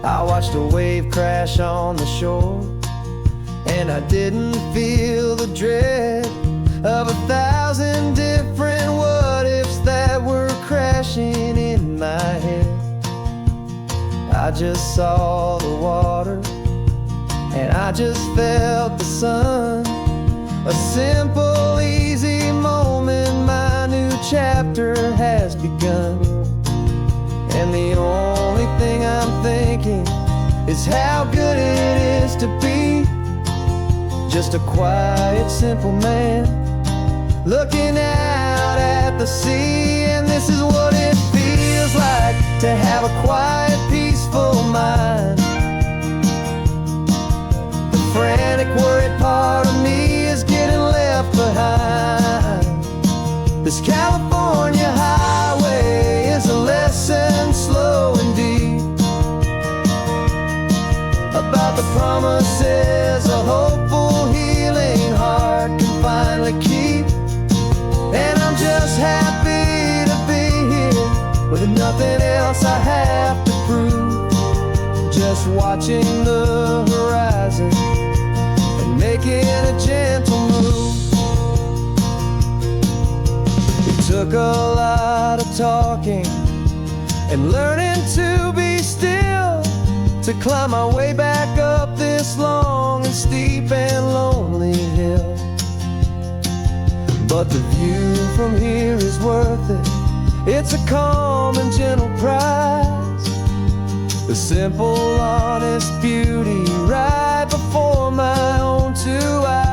I watched a wave crash on the shore, and I didn't feel the dread of 1,000 different what-ifs that were crashing in my head. I just saw the water, and I just felt the sun. A simple, easy moment, my new chapter has begun. And the only thing I'm thinking is how good it is to be just a quiet, simple man looking out at the sea. And this is what it feels like to have a quiet, peaceful mind. The frantic, worried part of me is getting left behind. This California highway is a lesson slow and deep about the promises a hopeful, healing heart can finally keep. And I'm just happy to be here with nothing else I have to prove, just watching the horizon and making a gentle move. It took a lot of talking and learning to be still to climb my way back up this long and steep and lonely hill. But the view from here is worth it. It's a calm and gentle prize, the simple, honest beauty right before my own 2 eyes.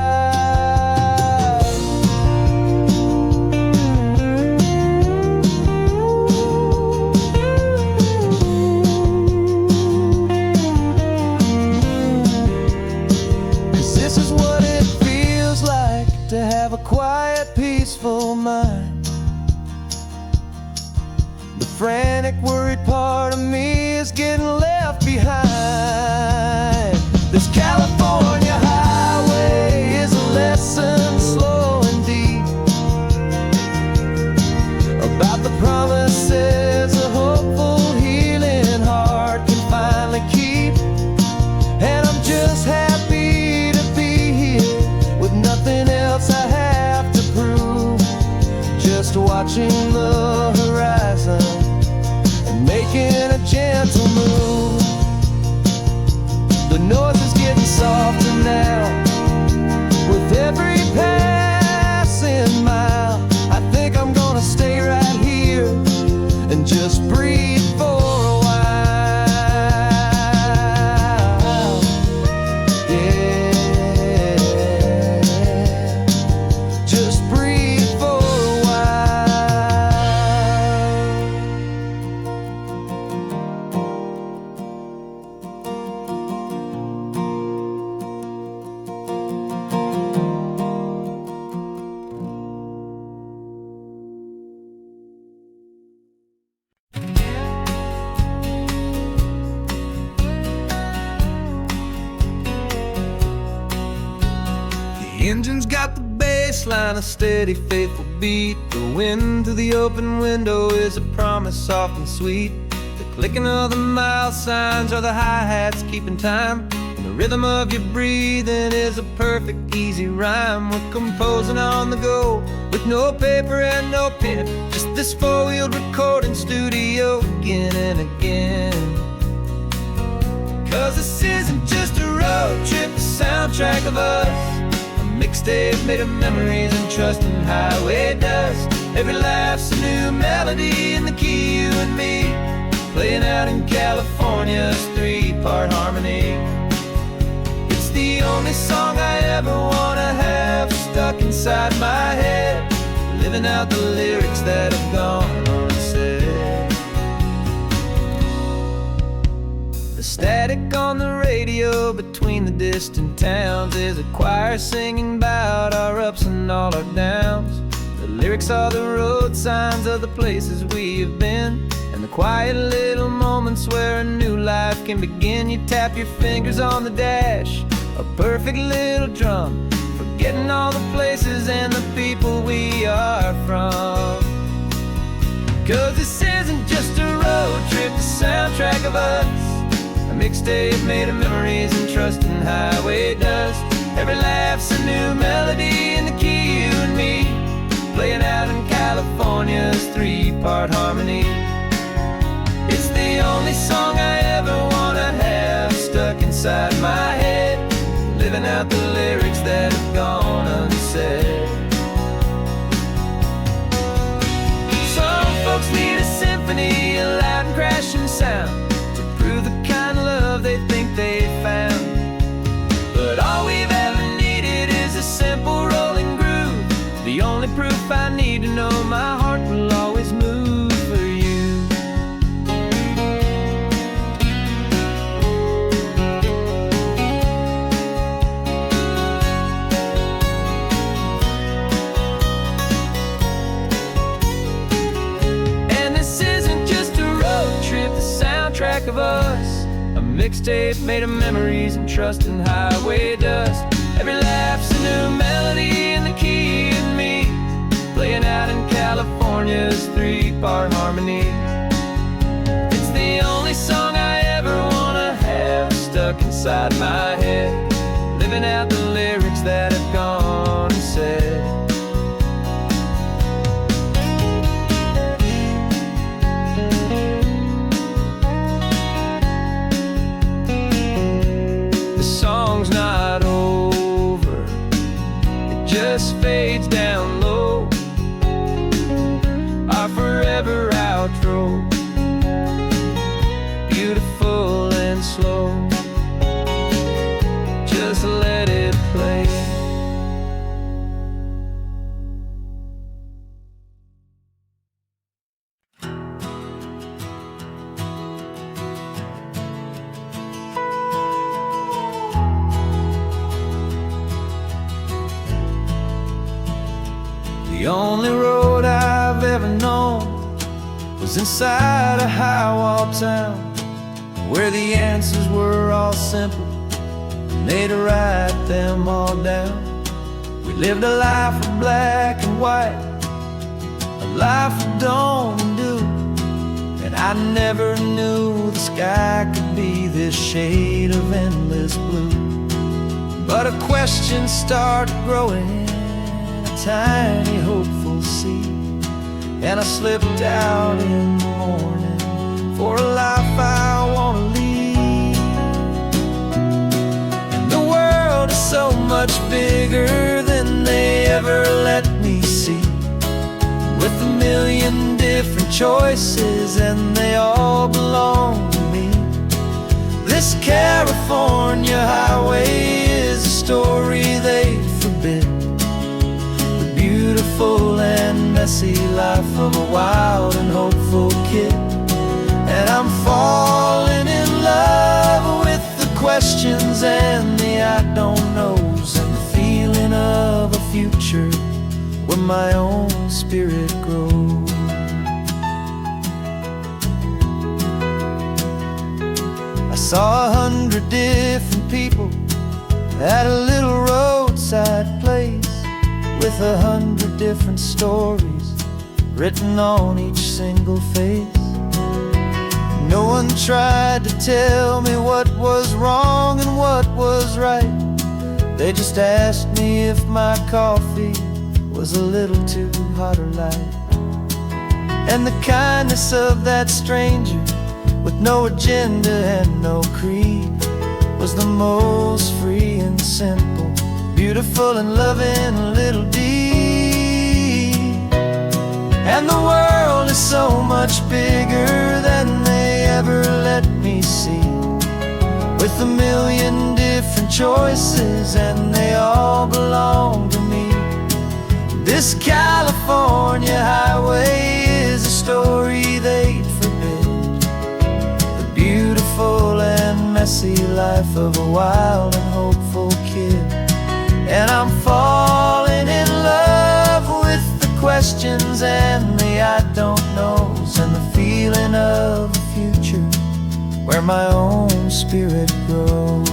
To have a quiet, peaceful mind. The frantic, worried part of me is getting left behind. engine's got the bass line, a steady, faithful beat. The wind through the open window is a promise soft and sweet. The clicking of the mile signs are the hi-hats keeping time. And the rhythm of your breathing is a perfect, easy rhyme. We're composing on the go with no paper and no pen, just this four-wheeled recording studio again and again. 'Cause this isn't just a road trip, the soundtrack of us, a mixtape made of memories and trust and highway dust. Every laugh's a new melody in the key, you and me, playing out in California's three-part harmony. It's the only song I ever wanna have stuck inside my head, living out the lyrics that have gone unsaid. The static on the radio between the distant towns is a choir singing about our ups and all our downs. The lyrics are the road signs of the places we have been, and the quiet little moments where a new life can begin. You tap your fingers on the dash, a perfect little drum, forgetting all the places and the people we are from. 'Cause this isn't just a road trip, the soundtrack of us, a mixtape made of memories and trust and highway dust. Every laugh's a new melody in the key, you and me, playing out in California's three-part harmony. It's the only song I ever wanna have stuck inside my head, living out the lyrics that have gone unsaid. Some folks need a symphony, a loud and crashing sound, to prove the kind of love they think they found. But all we've ever needed is a simple rolling groove, the only proof I need to know my heart will always move for you. Track of us, a mixtape made of memories and trust and highway dust. Every laugh's a new melody in the key and me, playing out in California's three-part harmony. It's the only song I ever wanna have stuck inside my head, living out the lyrics that have gone and said. Song's not over, it just fades down low, our forever outro, beautiful and slow, just let it play. The only road I've ever known was inside a high-wall town, where the answers were all simple, and they'd write them all down. We lived a life of black and white, a life of dawn and dew, and I never knew the sky could be this shade of endless blue. But a question started growing, tiny hopeful seed, and I slipped out in the morning for a life I wanna lead. And the world is so much bigger than they ever let me see, with a million different choices and they all belong to me. This California highway is a story they forbid, beautiful and messy life of a wild and hopeful kid. And I'm falling in love with the questions and the I don't knows, and the feeling of a future where my own spirit grows. I saw 100 different people at a little roadside roadside place with 100 different stories written on each single face. No one tried to tell me what was wrong and what was right. They just asked me if my coffee was a little too hot or light. And the kindness of that stranger, with no agenda and no creed, was the most free and simple, beautiful and loving little deed. And the world is so much bigger than they ever let me see, with a million different choices and they all belong to me. This California highway is a story they'd forbid, the beautiful and messy life of a wild and hopeful kid. And I'm falling in love with the questions and the I don't knows, and the feeling of a future where my own spirit grows.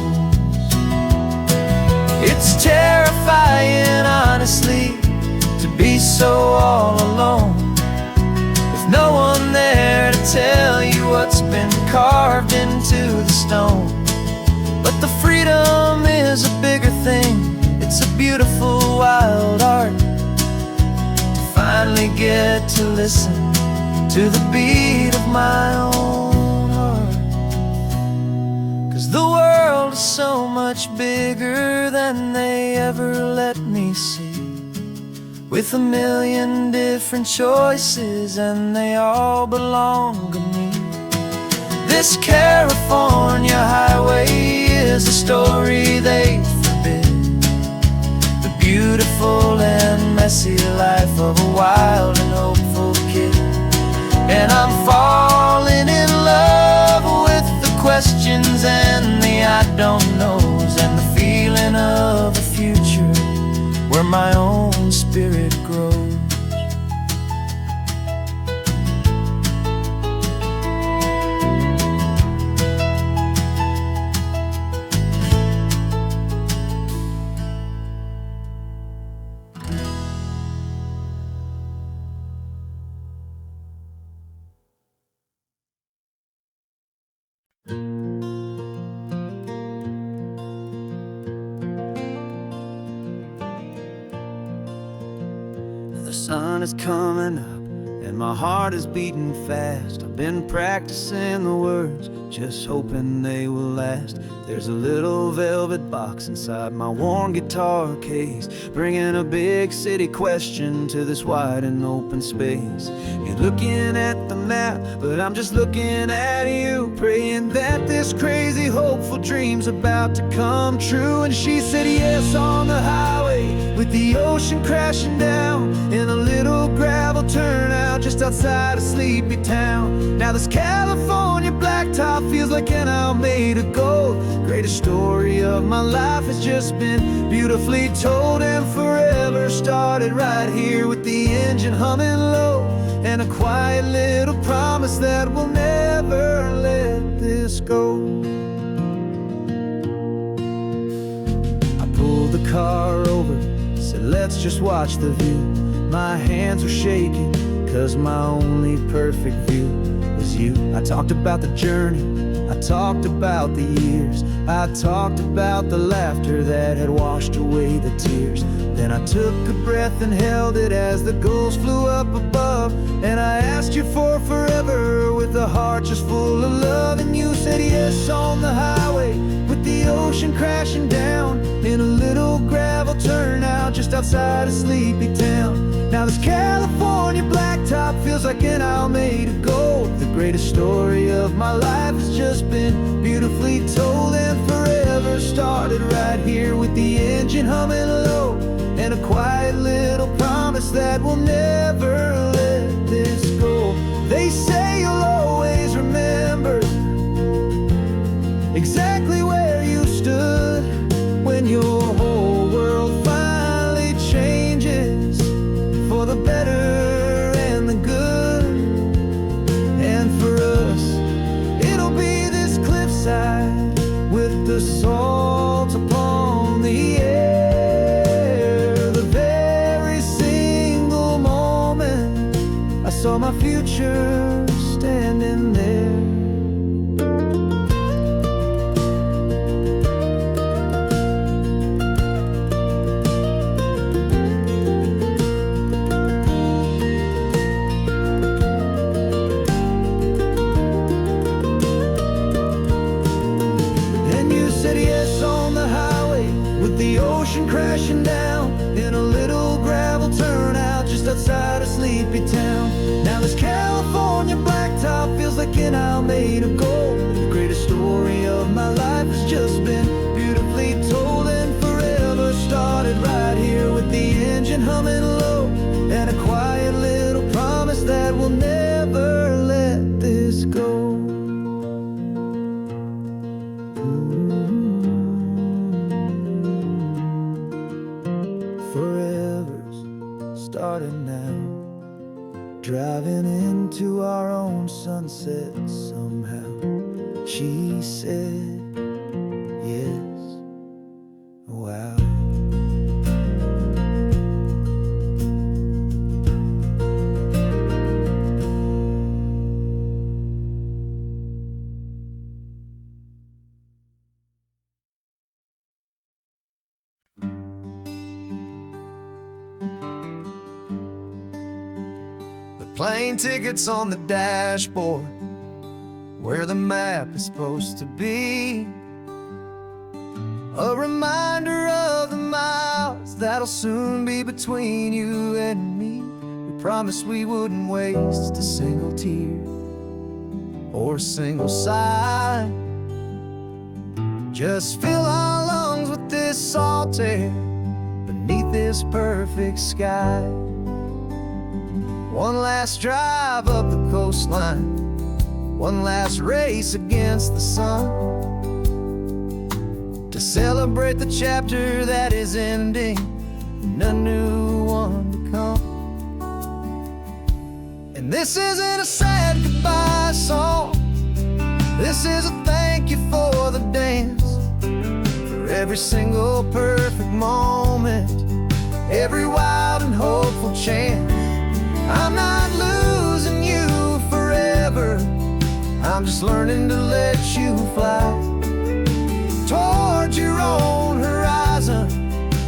It's terrifying, honestly, to be so all alone, with no one there to tell you what's been carved into the stone. But the freedom is a bigger thing. It's a beautiful wild art to finally get to listen to the beat of my own heart. 'Cause the world is so much bigger than they ever let me see, with a million different choices and they all belong to me. This California highway is a story they forbid, the beautiful and messy life of a wild and hopeful kid. And I'm falling in love with the questions and the I don't knows, and the feeling of a future where my own spirit grows. The sun is coming up and my heart is beating fast. I've been practicing the words, just hoping they will last. There's a little velvet box inside my worn guitar case, bringing a big city question to this wide and open space. You're looking at the map, but I'm just looking at you, praying that this crazy hopeful dream's about to come true. And she said yes on the highway, with the ocean crashing down in a little gravel turnout just outside of sleepy town. Now this California blacktop feels like an owl made of gold. Greatest story of my life has just been beautifully told, and forever started right here with the engine humming low, and a quiet little promise that we'll never let this go. I pulled the car over, said let's just watch the view. My hands were shaking, 'cause my only perfect view was you. I talked about the journey, I talked about the years, I talked about the laughter that had washed away the tears. Then I took a breath and held it as the gulls flew up above, and I asked you for forever with a heart just full of love. And you said yes on the highway, with the ocean crashing down in a little gravel turnout just outside of sleepy town. Now this California blacktop feels like an owl made of gold. The greatest story of my life has just been beautifully told, and forever started right here with the engine humming low, and a quiet little promise that we'll never let this go. They say you'll always remember exactly where you stood when your whole world finally changes for the better and the good. And for us, it'll be this cliffside with the salt upon the edge. our future standing there. Crashing down in a little gravel turnout just outside a sleepy town. Now this California blacktop feels like an aisle made of gold. The greatest story of my life has just been beautifully told, and forever started right here with the engine humming low, and a quiet little promise that we'll never let this go. Starting now, driving into our own sunset somehow. She said, yes, wow. Plane tickets on the dashboard, where the map is supposed to be. A reminder of the miles that'll soon be between you and me. We promised we wouldn't waste a single tear or a single sigh. Just fill our lungs with this salt air beneath this perfect sky. One last drive up the coastline, one last race against the sun, to celebrate the chapter that is ending and a new one to come. And this isn't a sad goodbye song, this is a thank you for the dance, for every single perfect moment, every wild and hopeful chance. I'm not losing you forever, I'm just learning to let you fly toward your own horizon,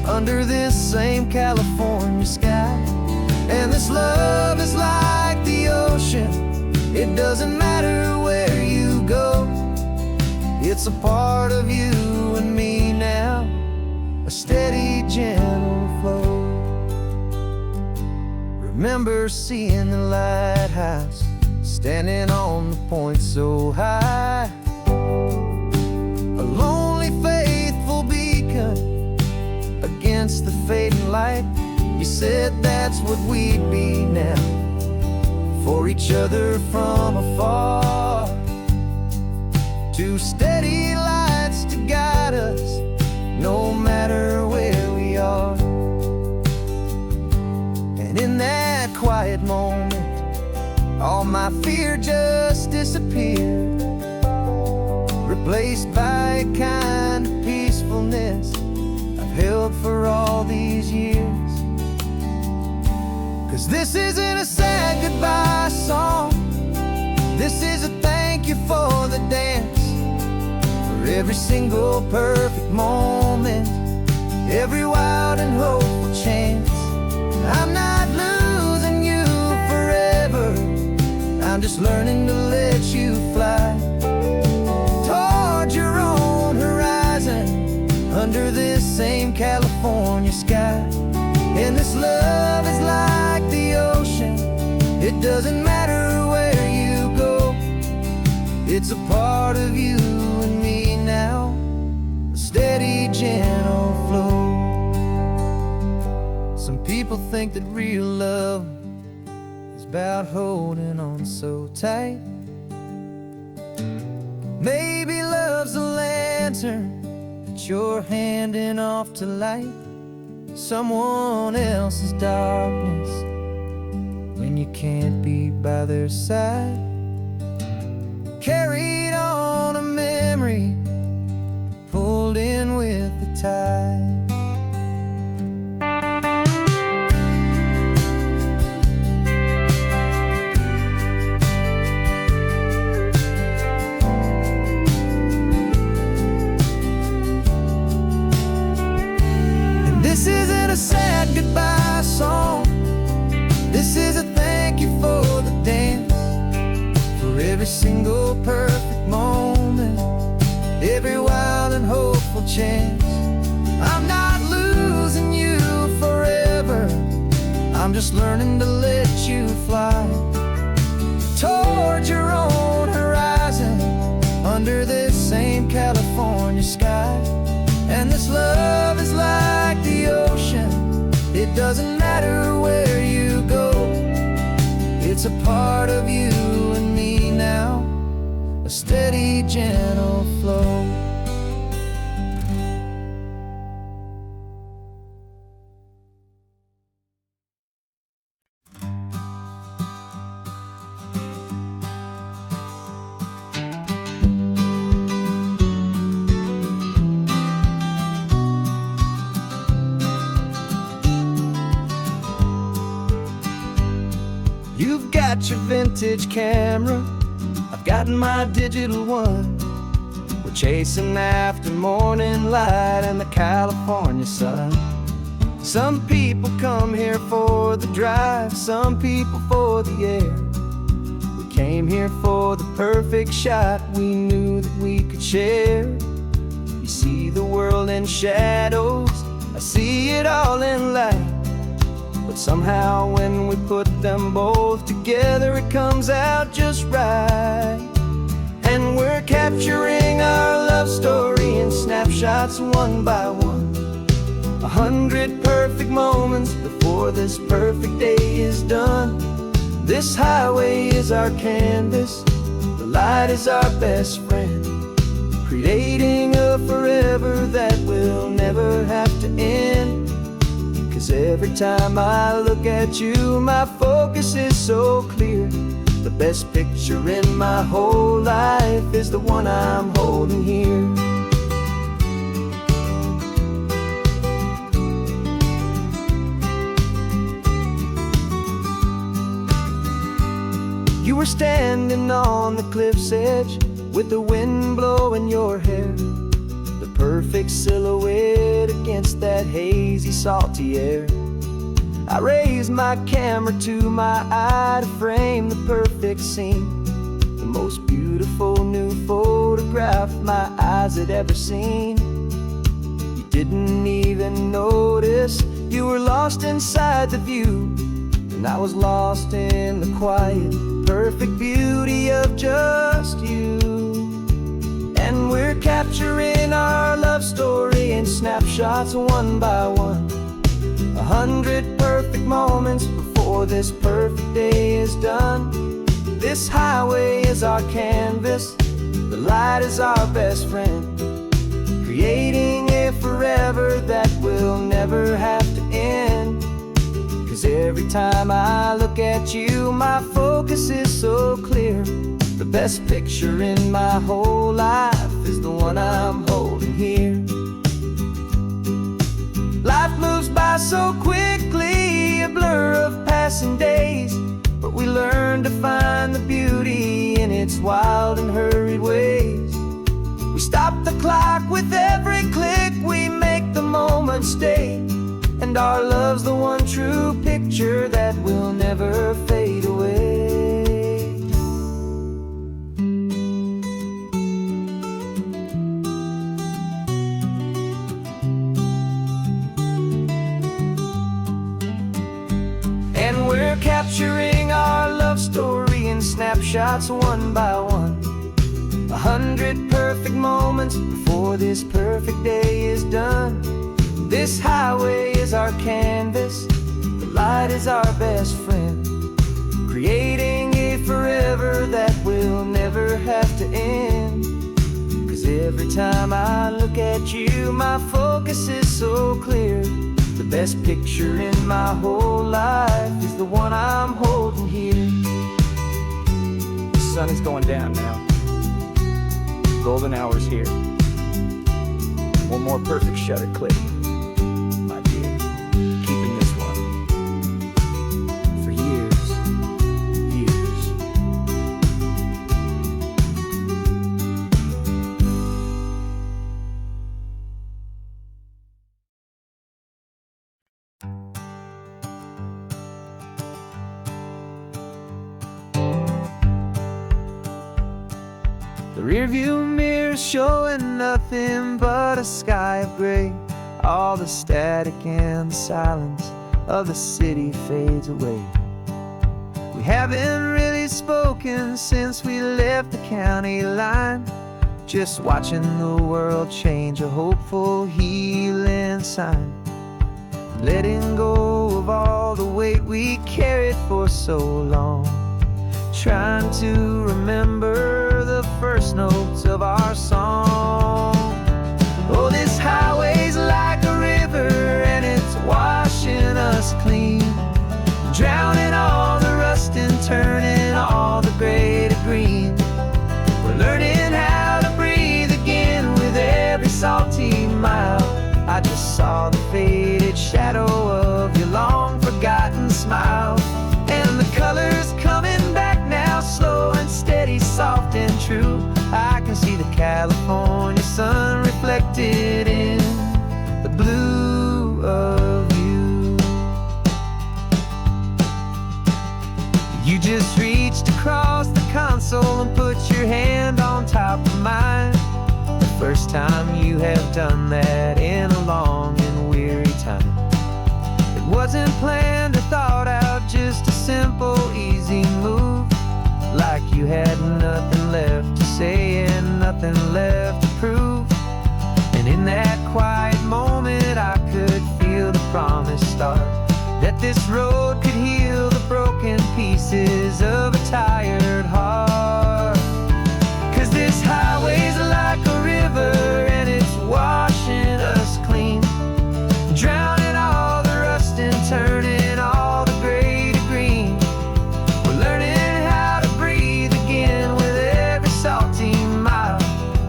under this same California sky. And this love is like the ocean, it doesn't matter where you go, it's a part of you and me now, a steady, gentle flow. Remember seeing the lighthouse, standing on the point so high, a lonely, faithful beacon against the fading light. You said that's what we'd be now, for each other from afar. Two steady lights to guide us, no matter where we are. And in that quiet moment, all my fear just disappeared, replaced by a kind of peacefulness I've held for all these years. 'Cause this isn't a sad goodbye song, this is a thank you for the dance, for every single perfect moment, every wild and hopeful chance. I'm not losing you forever, I'm just learning to let you fly toward your own horizon, under this same California sky. And this love is like the ocean, it doesn't matter where you go, it's a part of you and me now, a steady, gentle flow. Some people think that real love is about holding on so tight. Maybe love's a lantern that you're handing off to light someone else's darkness when you can't be by their side. Carried on a memory, pulled in with the tide. a sad goodbye song. This is a thank you for the dance, for every single perfect moment, every wild and hopeful chance. I'm not losing you forever, I'm just learning to let you fly toward your own horizon, under this same California sky. And this love is like the ocean, it doesn't matter where you go, it's a part of you and me now, a steady, gentle flow. You've got your vintage camera, I've got my digital one. We're chasing after morning light and the California sun. Some people come here for the drive, some people for the air. We came here for the perfect shot we knew that we could share. You see the world in shadows, I see it all in light. But somehow when we put them both together, it comes out just right. And we're capturing our love story in snapshots one by one, 100 perfect moments before this perfect day is done. This highway is our canvas, the light is our best friend, creating a forever that will never have to end. 'Cause every time I look at you, my focus is so clear. The best picture in my whole life is the one I'm holding here. You were standing on the cliff's edge with the wind blowing your hair, the perfect silhouette against that hazy, salty air. I raised my camera to my eye to frame the perfect scene, the most beautiful new photograph my eyes had ever seen. You didn't even notice, you were lost inside the view, and I was lost in the quiet, perfect beauty of just you. And we're capturing our love story in snapshots one by one, 100 perfect moments before this perfect day is done. This highway is our canvas, the light is our best friend, creating a forever that will never have to end. 'Cause every time I look at you, my focus is so clear. The best picture in my whole life is the one I'm holding here. Life moves by so quickly, a blur of passing days, but we learn to find the beauty in its wild and hurried ways. We stop the clock with every click, we make the moment stay, and our love's the one true picture that will never fade away. And we're capturing our love story in snapshots one by one, 100 perfect moments before this perfect day is done. This highway is our canvas, the light is our best friend, creating a forever that will never have to end. 'Cause every time I look at you, my focus is so clear. The best picture in my whole life is the one I'm holding here. The sun is going down now, golden hour's here. One more perfect shutter click. rearview mirror showing nothing but a sky of gray. All the static and the silence of the city fades away. We haven't really spoken since we left the county line, just watching the world change, a hopeful healing sign. Letting go of all the weight we carried for so long, trying to remember the first notes of our song. Oh, this highway's like a river and it's washing us clean, drowning all the rust and turning all the gray to green. We're learning how to breathe again with every salty mile. I just saw the faded shadow of your long forgotten smile, and the colors coming back now, slow and steady, soft and true. I can see the California sun reflected in the blue of you. You just reached across the console and put your hand on top of mine. The first time you have done that in a long and weary time. It wasn't planned or thought out, just a simple, easy move. Like you had nothing left to say and nothing left to prove. And in that quiet moment I could feel the promise start, that this road could heal the broken pieces of a tired heart. 'Cause this highway's like a river and it's washing us clean, drowning all the rust and turning all the gray to green. We're learning how to breathe again with every salty mile.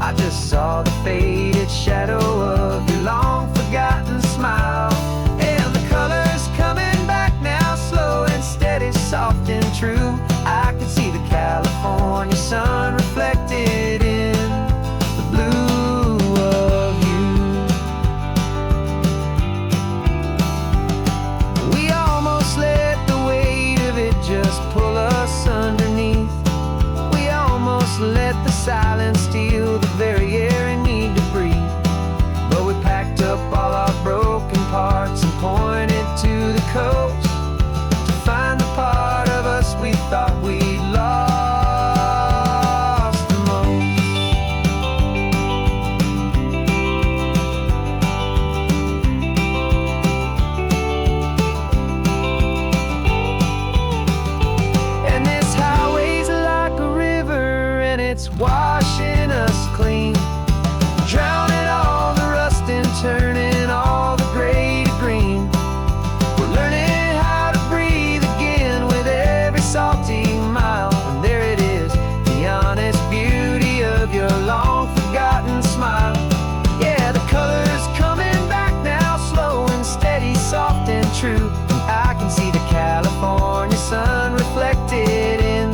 I just saw the faded shadow of your long forgotten smile, and the colors coming back now, slow and steady, soft and true. I can see the California sun reflected in the blue of you. We almost let the weight of it just pull us underneath. We almost let the silence steal the very air we need to breathe. But we packed up all our broken parts and pointed to the coast to find the part of us we thought we'd lost the most. And this highway's like a river and it's washing us clean, drowning all the rust and turning all the gray to green. We're learning how to breathe again with every salty mile. And there it is, the honest beauty of your long forgotten smile. Yeah, the colors coming back now, slow and steady, soft and true. And I can see the California sun reflected in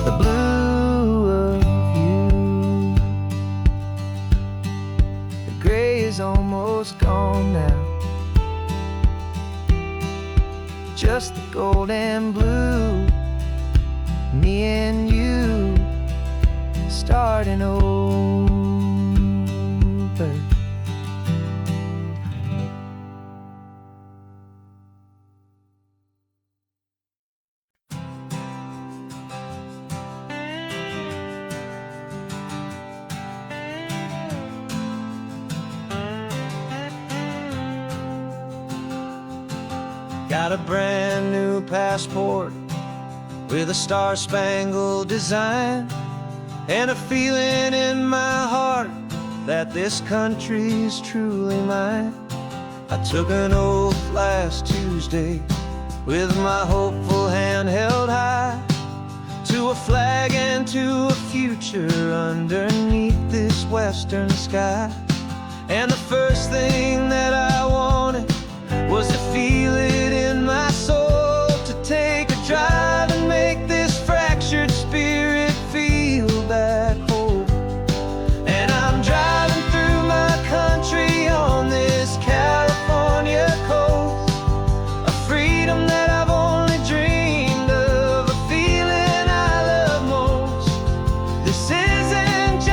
the blue of you. The gray is almost gone now, just the gold and blue. Me and you starting over. Got a brand new passport with a star-spangled design, and a feeling in my heart that this country's truly mine. I took an oath last Tuesday with my hopeful hand held high, to a flag and to a future underneath this western sky. And the first thing that I wanted was to feel it in my soul, to take a drive and make this fractured spirit feel back home. And I'm driving through my country on this California coast, a freedom that I've only dreamed of, a feeling I love most. This isn't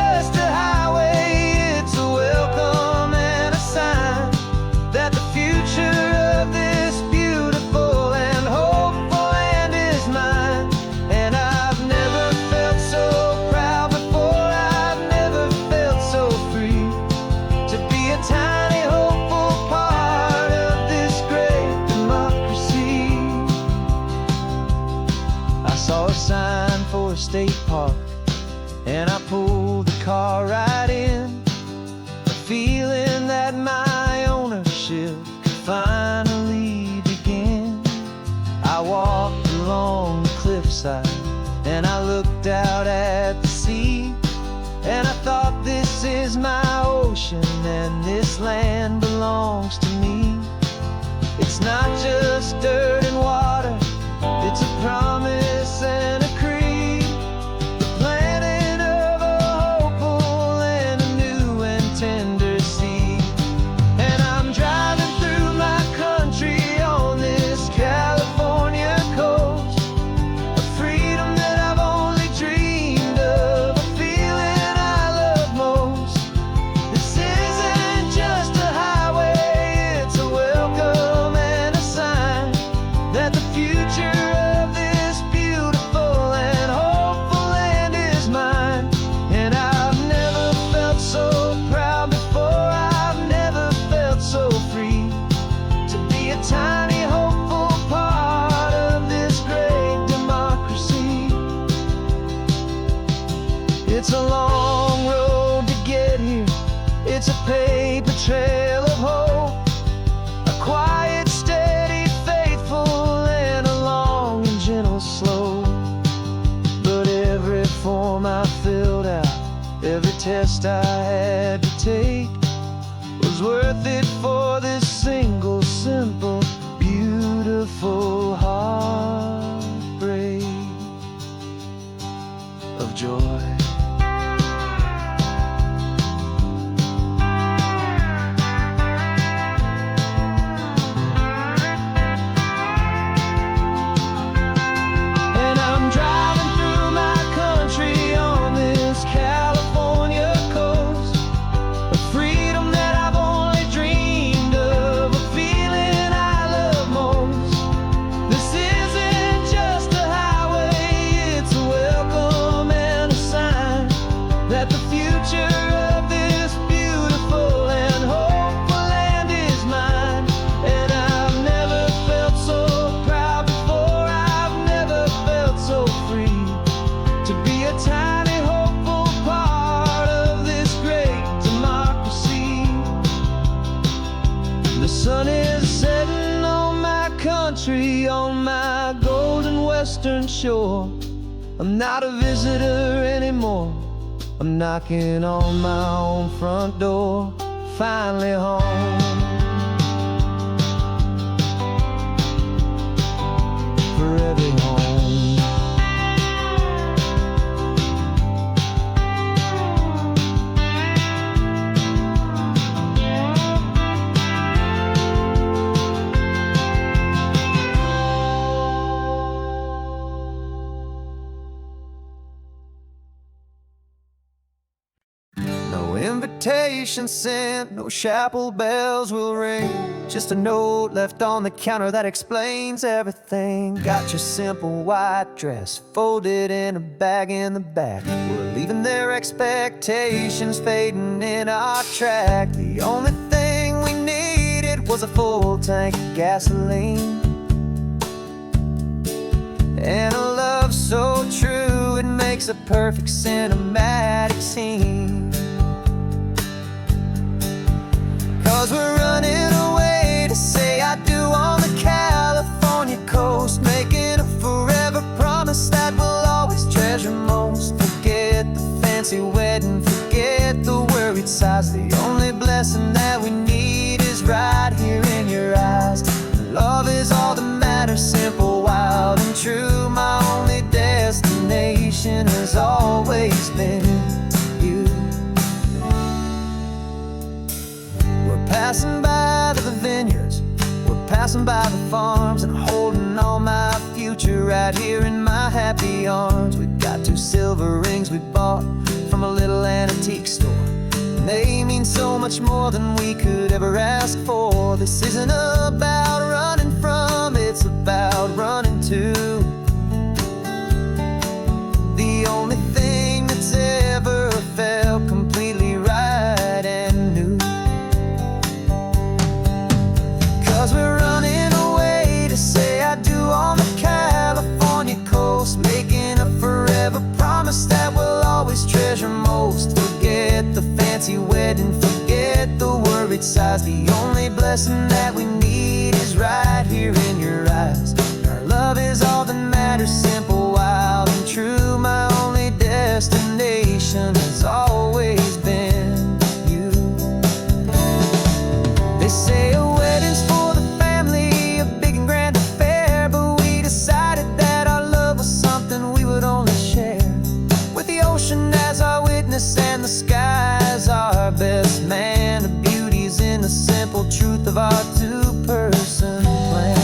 and I pulled the car right in, a feeling that my ownership could finally begin. I walked along the cliffside and I looked out at the sea, and I thought, this is my ocean and this land belongs to me. It's not just dirt and water, it's a promise and a creed, the planting of a hopeful and a new and tender seed. And I'm driving through my country on this California coast, a freedom that I've only dreamed of, a feeling I love most. This isn't just a highway, it's a welcome and a sign that the future of this beautiful and hopeful land is mine. And I've never felt so proud before, I've never felt so free to be a tiny hopeful part of this great democracy. It's a long road to get here, it's a paper trail of hope, a quiet, steady, faithful, and a long and gentle slope. But every form I filled out, every test I had to take, was worth it for this single, simple, beautiful heartbreak of joy. And I'm driving through my country on this California coast, a freedom that I've only dreamed of, a feeling I love most. This isn't just a highway, it's a welcome and a sign that the future of this beautiful and hopeful land is mine. And I've never felt so proud before, I've never felt so free to be a tiny hopeful part of this great democracy. The sun is setting on my country, on my golden western shore. I'm not a visitor anymore, I'm knocking on my own front door, finally home. Forever home. No invitation sent, no chapel bells will ring, just a note left on the counter that explains everything. Got your simple white dress folded in a bag in the back. We're leaving their expectations fading in our track. The only thing we needed was a full tank of gasoline, and a love so true it makes a perfect cinematic scene. 'Cause we're running away to say I do on the California coast, making a forever promise that we'll always treasure most. Forget the fancy wedding, forget the worried sighs. The only blessing that we need is right here in your eyes. Love is all that matters, simple, wild, and true. My only destination has always been you. We're passing by the vineyards, we're passing by the farms, and holding on my future right here in my happy arms. We've got 2 silver rings we bought from a little antique store, and they mean so much more than we could ever ask for. This isn't about running from, it's about running to. The only thing that's ever felt completely right and new. 'Cause we're running away to say I do on the California coast, making a forever promise that we'll always treasure worried sighs. The only blessing that we need is right here in your eyes. Our love is all that matters, simple, wild, and true. My only destination has always been you. They say a wedding's for the family, a big and grand affair, but we decided that our love was something we would only share with the ocean as our witness and the sky as our best man. The beauty's in the simple truth of our two-person plan.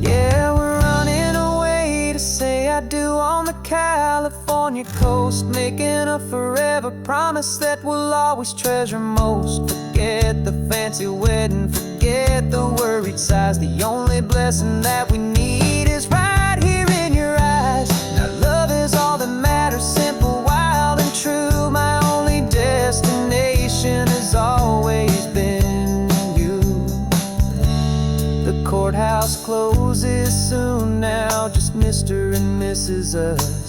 Yeah, we're running away to say I do on the California coast, making a forever promise that we'll always treasure most. Forget the fancy wedding, forget the worried sighs. The only blessing that we need is right here in your eyes. Now love is all that matters, simple, wild, and true. My only destination has always been you. The courthouse closes soon now, just Mr. and Mrs. Us.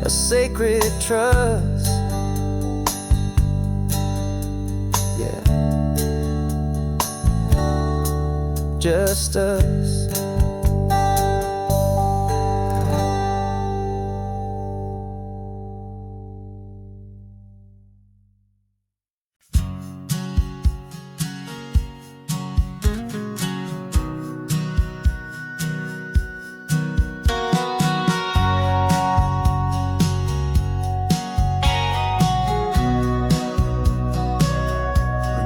A sacred trust, yeah, just us.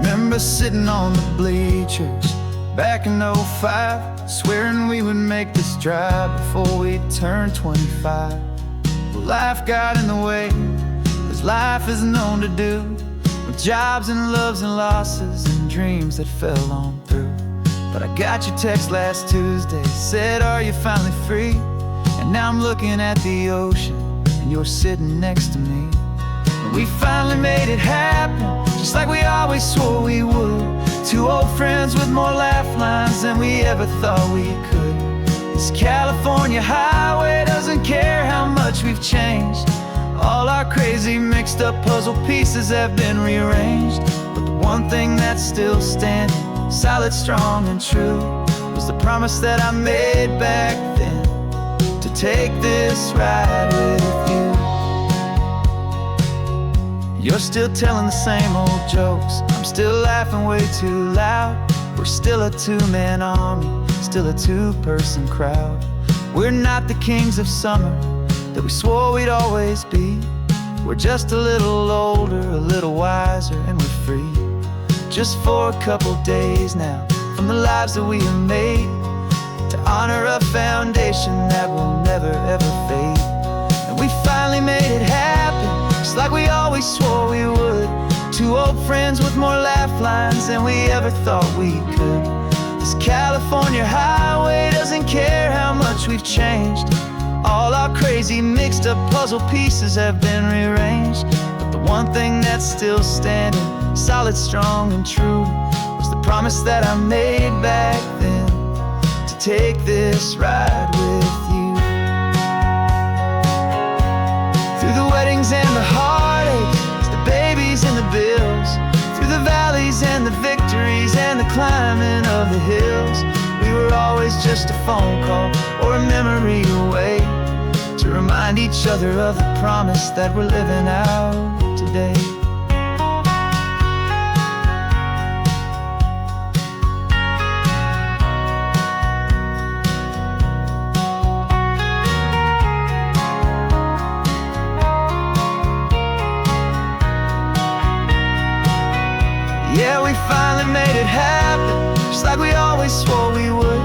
Remember sitting on the bleachers back in '05, swearing we would make this drive before we turned 25. Well, life got in the way, as life is known to do, with jobs and loves and losses and dreams that fell on through. But I got your text last Tuesday, said, are you finally free? And now I'm looking at the ocean, and you're sitting next to me. And we finally made it happen, just like we always swore we would. Two old friends with more laugh lines than we ever thought we could. This California highway doesn't care how much we've changed. All our crazy mixed up puzzle pieces have been rearranged, but the one thing that's still standing, solid, strong, and true, was the promise that I made back then, to take this ride with you. You're still telling the same old jokes, I'm still laughing way too loud. We're still a two-man army, still a two-person crowd. We're not the kings of summer that we swore we'd always be. We're just a little older, a little wiser, and we're free. Just for a couple days now, from the lives that we have made, to honor a foundation that will never ever fade. And we finally made it happen, just like we always swore we would. Two old friends with more laugh lines than we ever thought we could. This California highway doesn't care how much we've changed. All our crazy mixed up puzzle pieces have been rearranged, but the one thing that's still standing, solid, strong, and true, was the promise that I made back then, to take this ride with you. Through the weddings and the heartaches, the babies and the bills, through the valleys and the victories and the climbing of the hills, we were always just a phone call or a memory away, to remind each other of the promise that we're living out today. Yeah, we finally made it happen, just like we always swore we would.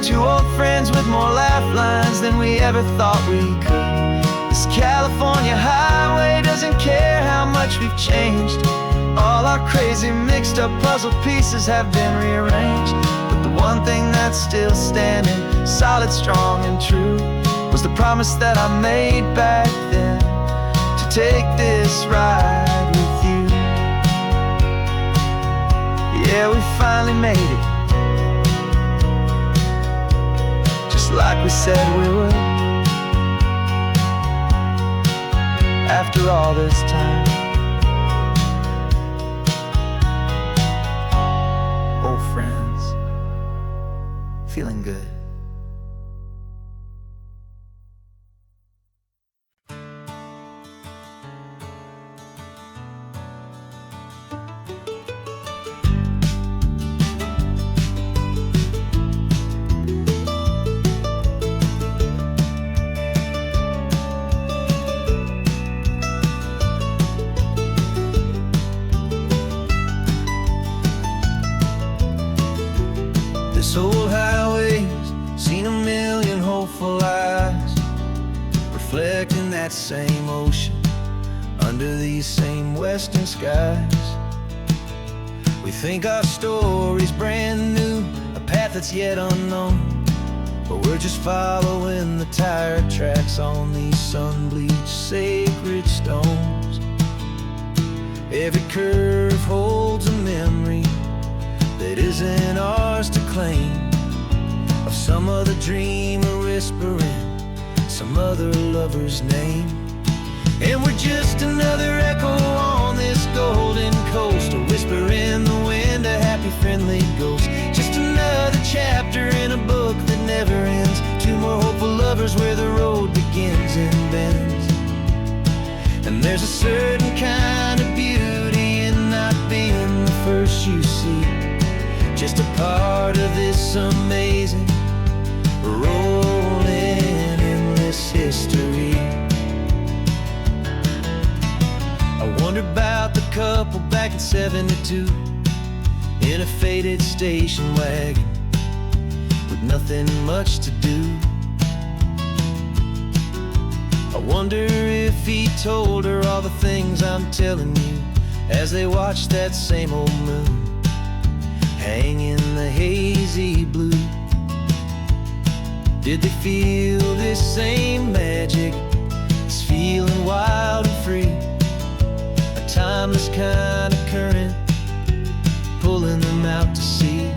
Two old friends with more laugh lines than we ever thought we could. This California highway doesn't care how much we've changed. All our crazy mixed up puzzle pieces have been rearranged, but the one thing that's still standing, solid, strong, and true, was the promise that I made back then, to take this ride with you. all this time. Old friends, feeling good. This old highway's seen a million hopeful eyes, reflecting that same ocean under these same western skies. We think our story's brand new, a path that's yet unknown, but we're just following the tire tracks on these sun-bleached sacred stones. Every curve holds a memory that isn't ours to claim, of some other dreamer whispering some other lover's name. And we're just another echo on this golden coast, a whisper in the wind, a happy friendly ghost. Just another chapter in a book that never ends, two more hopeful lovers where the road begins and bends. And there's a certain kind of beauty in not being the first you see, just a part of this amazing, rolling, endless history. I wonder about the couple back in '72 in a faded station wagon with nothing much to do. I wonder if he told her all the things I'm telling you as they watched that same old moon hang in the hazy blue. Did they feel this same magic, this feeling wild and free, a timeless kind of current pulling them out to sea?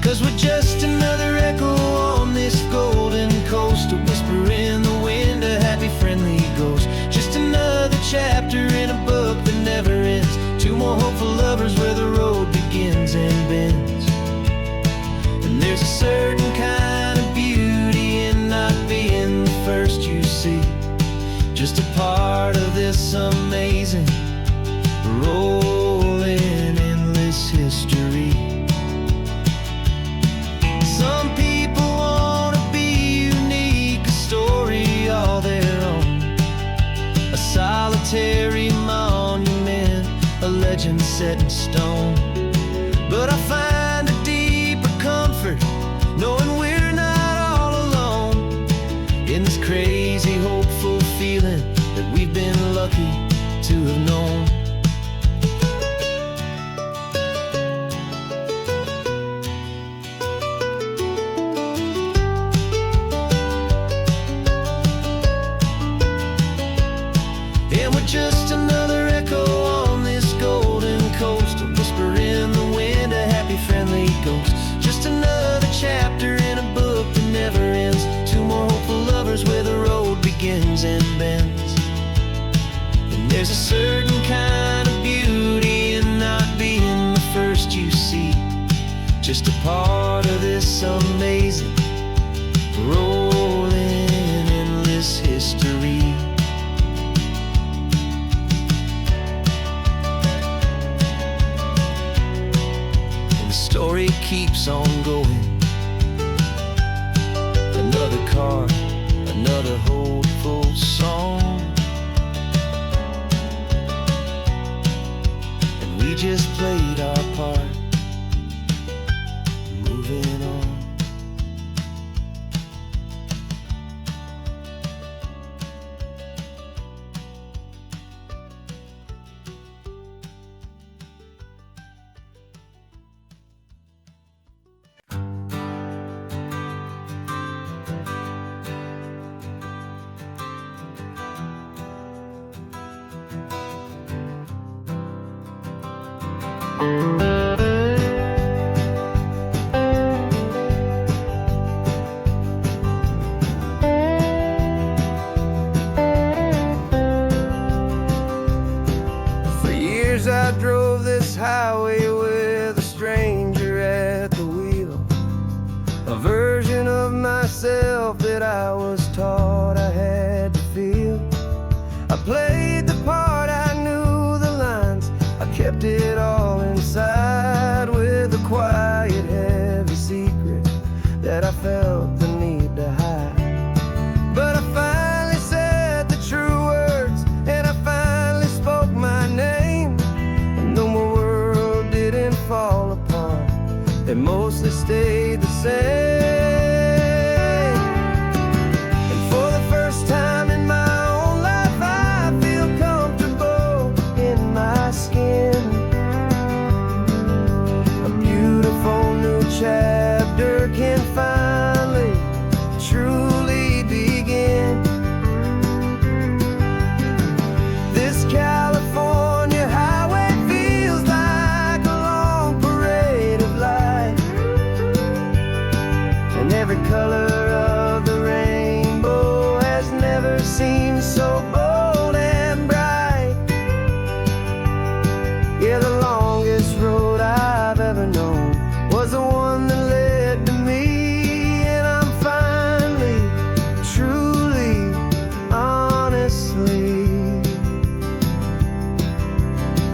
'Cause we're just another echo on this golden coast, a whisper in the wind, a happy friendly ghost. Just another chapter in a book that never ends, two more hopeful lovers where the road begins and bends. And there's a certain kind of beauty in not being the first you see, just a part of this amazing, rolling, endless history. Some people wanna be unique, a story all their own, a solitary monument, a legend set in stone. But I find a deeper comfort knowing we're not all alone in this crazy, hopeful feeling that we've been lucky to have known. And we're just another echo on this golden coast, a whisper in the wind, a happy friendly ghost. Just another chapter in a book that never ends, two more hopeful lovers where the road begins and bends. And there's a certain kind of beauty in not being the first you see, just a part of this amazing, rolling, endless history. Story keeps on going. Another card, another hopeful song, and we just played our part, moving on. years I drove this highway with a stranger at the wheel, a version of myself that I was taught I had to feel. I played the part, I knew the lines, I kept it all inside with a quiet, heavy secret that I felt the need to hide. But I finally said the true words, and I finally spoke my name. And though my world didn't fall apart, it mostly stayed the same. And for the first time in my own life, I feel comfortable in my skin. A beautiful new chapter can finally truly begin. This California highway feels like a long parade of light, and every color of the rainbow has never seemed so bold and bright. Yeah, the longest road I've ever known was the one that led to me, and I'm finally, truly, honestly,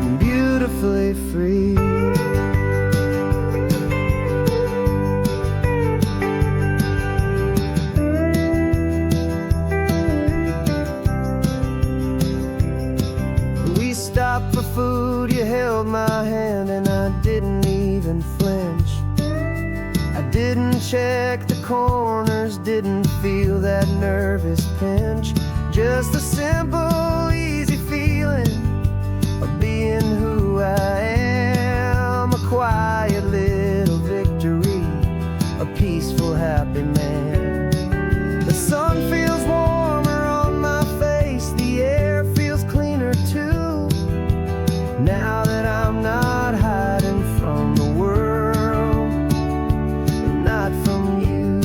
and beautifully free. We stopped for food, you held my hand, and I didn't even flinch. I didn't check the corners, didn't feel that nervous pinch. Just a simple, easy feeling of being who I am. A quiet little victory, a peaceful, happy man. The sun feels warmer on my face, the air feels cleaner too, now that I'm not hiding from the world, and not from you.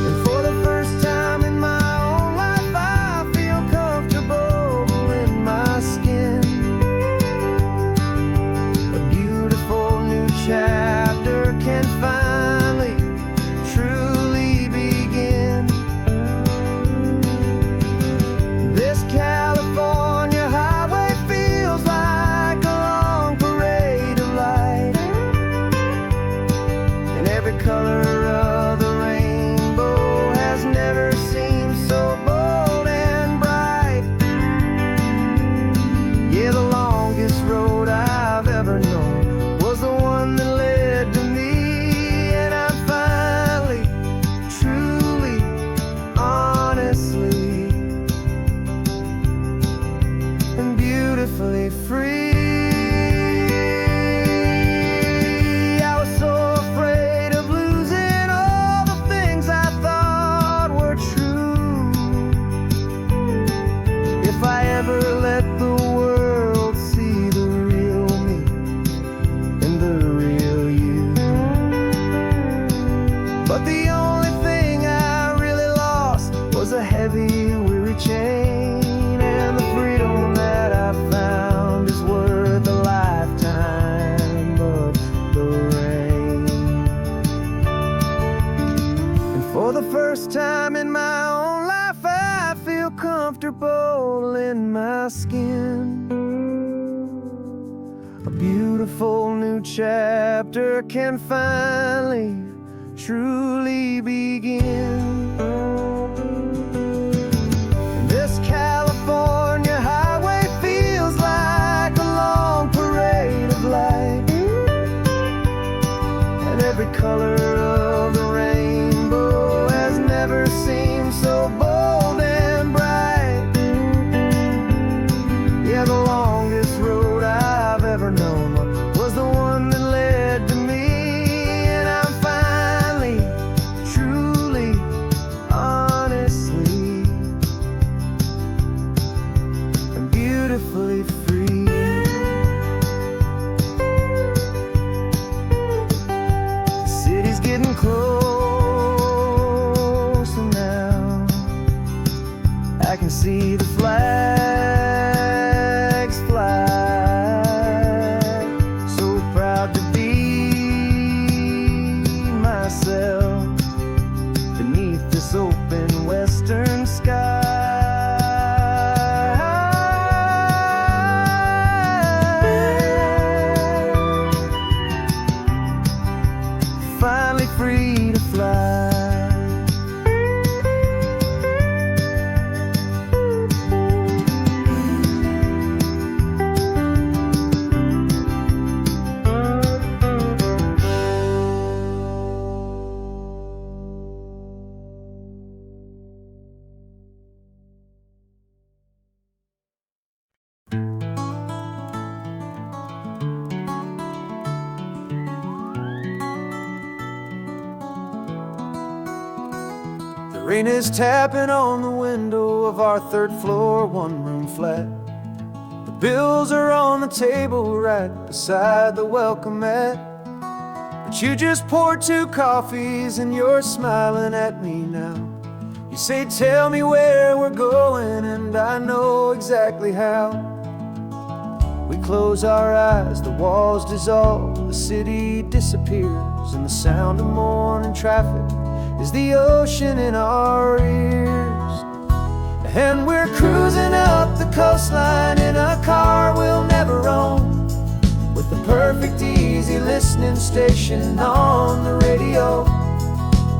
And for the first time in my own life, I feel comfortable in my skin. A beautiful new chapter can finally truly begin. This California highway feels like a long parade of light, and every color of the rainbow has never seemed so bold and bright. Yeah, the longest road I've ever known was the one that led to me, and I'm finally, truly, honestly, and beautifully free. I was so afraid of losing all the things I thought were true. If I ever let the world see the real me and the real you. But the only thing I really lost was a heavy, weary chain, and the freedom that I found is worth a lifetime of the rain. And for the first time in my own life, I feel comfortable in my skin. A beautiful new chapter can finally, truly begin. This California highway feels like a long parade of light, and every color of the rainbow has never seemed so bold and bright. Yeah, the longest road I've ever known was the one that led to me, and I'm finally, truly, Rain is tapping on the window of our third floor, one-room flat. The bills are on the table right beside the welcome mat. But you just poured 2 coffees and you're smiling at me now. You say, tell me where we're going, and I know exactly how. We close our eyes, the walls dissolve, the city disappears, and the sound of morning traffic is the ocean in our ears. And we're cruising up the coastline in a car we'll never own, with the perfect easy listening station on the radio.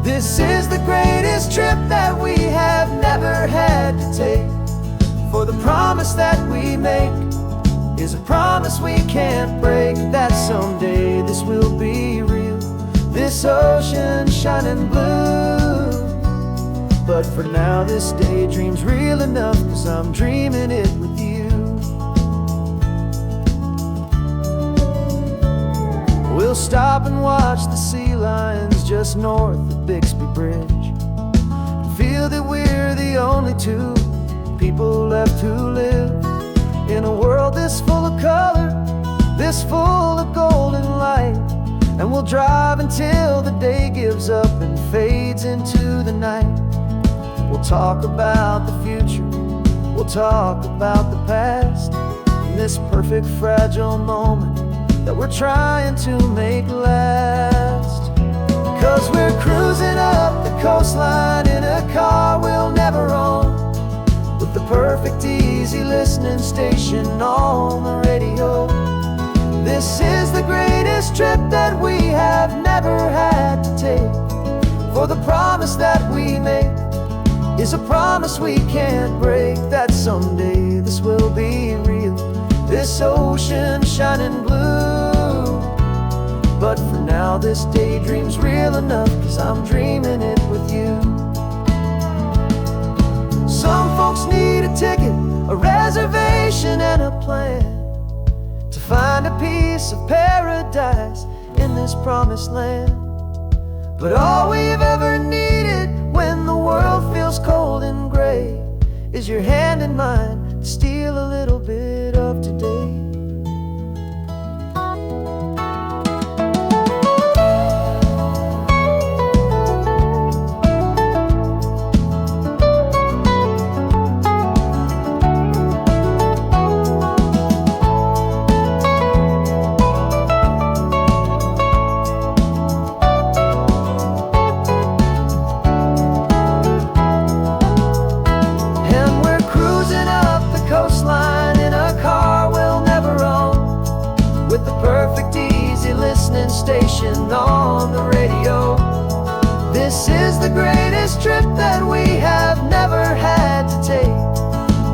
This is the greatest trip that we have never had to take, for the promise that we make is a promise we can't break, that someday this will be real, this ocean shining blue. But for now this daydream's real enough, 'cause I'm dreaming it with you. We'll stop and watch the sea lions just north of Bixby Bridge, feel that we're the only 2 people left who live in a world this full of color, this full of golden light. And we'll drive until the day gives up and fades into the night. We'll talk about the future, we'll talk about the past, in this perfect fragile moment that we're trying to make last. 'Cause we're cruising up the coastline in a car we'll never own, with the perfect easy listening station on the radio. This is the greatest trip that we have never had to take, for the promise that we make is a promise we can't break, that someday this will be real, this ocean shining blue. But for now this daydream's real enough, 'cause I'm dreaming it with you. Some folks need a ticket, a reservation and a plan, to find a piece of paradise in this promised land. But all we've ever needed when the world feels cold and gray is your hand in mine to steal a little bit of today. Station on the radio. This is the greatest trip that we have never had to take,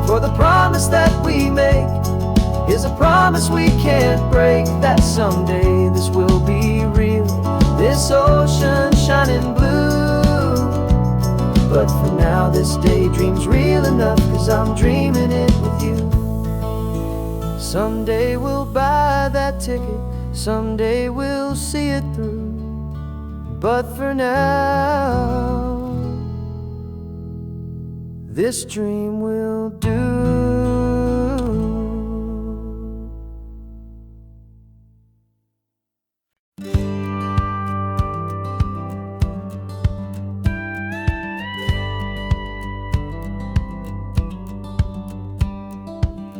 for the promise that we make is a promise we can't break, that someday this will be real, this ocean shining blue. But for now this daydream's real enough, 'cause I'm dreaming it with you. Someday we'll buy that ticket, someday we'll see it through, but for now this dream will do.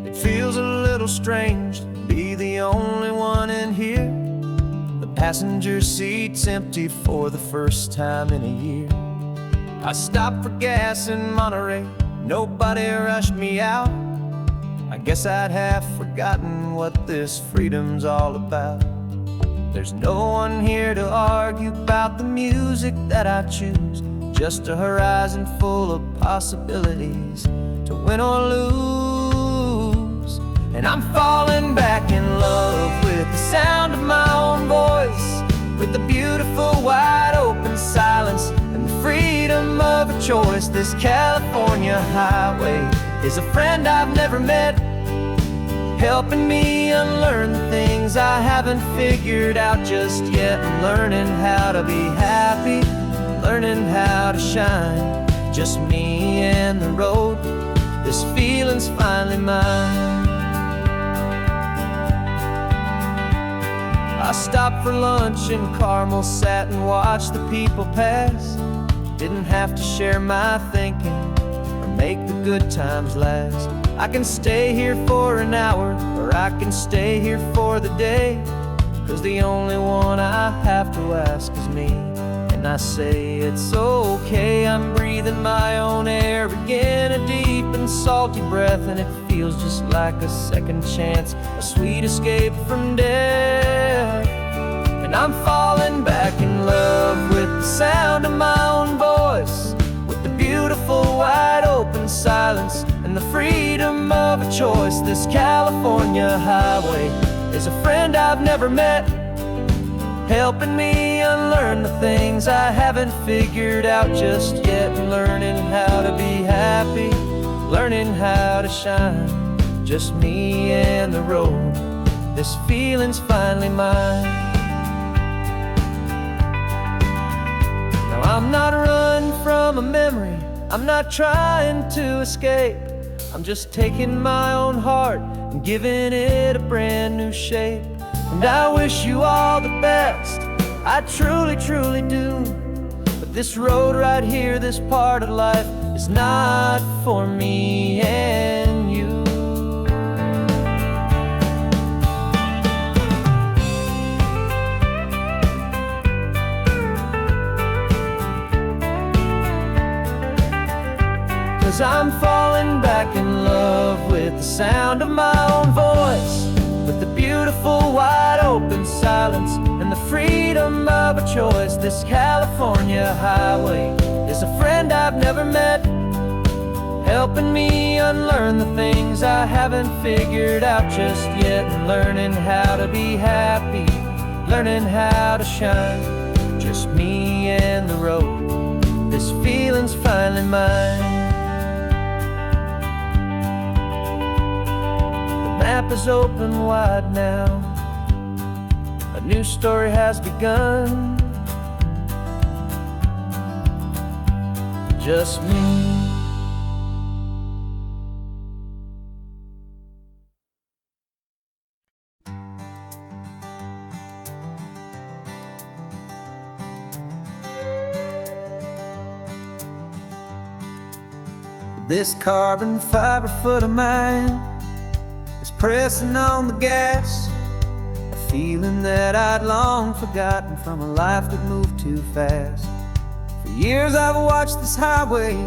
It feels a little strange to be the only one in here. The passenger seat's empty for the first time in a year. I stopped for gas in Monterey, nobody rushed me out. I guess I'd have forgotten what this freedom's all about. There's no one here to argue about the music that I choose, just a horizon full of possibilities to win or lose. And I'm falling back in love with the sound of my own voice, with the beautiful wide open silence and the freedom of a choice. This California highway is a friend I've never met, helping me unlearn the things I haven't figured out just yet. I'm learning how to be happy, learning how to shine, just me and the road. This feeling's finally mine. I stopped for lunch in Carmel, sat and watched the people pass. Didn't have to share my thinking or make the good times last. I can stay here for an hour, or I can stay here for the day, 'cause the only one I have to ask is me. And I say it's okay, I'm breathing my own air again, a deep and salty breath, and it feels just like a second chance, a sweet escape from death. And I'm falling back in love with the sound of my own voice, with the beautiful wide open silence and the freedom of a choice. This California highway is a friend I've never met, helping me unlearn the things I haven't figured out just yet, and learning how to be happy, learning how to shine, just me and the road. This feeling's finally mine. Now I'm not running from a memory, I'm not trying to escape, I'm just taking my own heart and giving it a brand new shape. And I wish you all the best, I truly, truly do. But this road right here, this part of life, is not for me and you. 'Cause I'm falling back in love with the sound of my own voice, with the beautiful wide open silence and the freedom of a choice. This California highway is a friend I've never met, helping me unlearn the things I haven't figured out just yet, and learning how to be happy, learning how to shine, just me and the road. This feeling's finally mine. The map is open wide now, a new story has begun, just me. This carbon fiber foot of mine is pressing on the gas, a feeling that I'd long forgotten from a life that moved too fast. For years I've watched this highway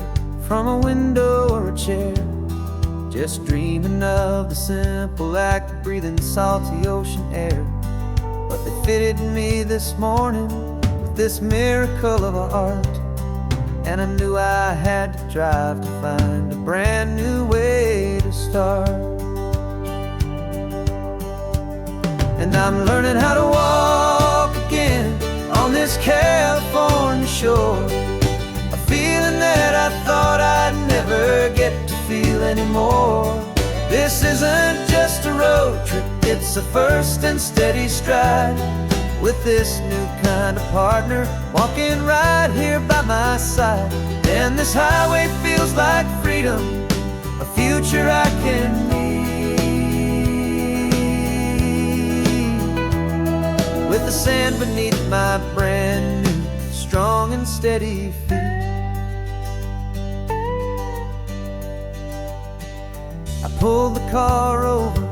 from a window or a chair, just dreaming of the simple act of breathing salty ocean air. But they fitted me this morning with this miracle of art, and I knew I had to drive to find a brand new way to start. And I'm learning how to walk again on this California shore, a feeling that I thought I'd never get to feel anymore. This isn't just a road trip, it's a first and steady stride, with this new kind of partner walking right here by my side. And this highway feels like freedom, a future I can need, with the sand beneath my brand new strong and steady feet. I pulled the car over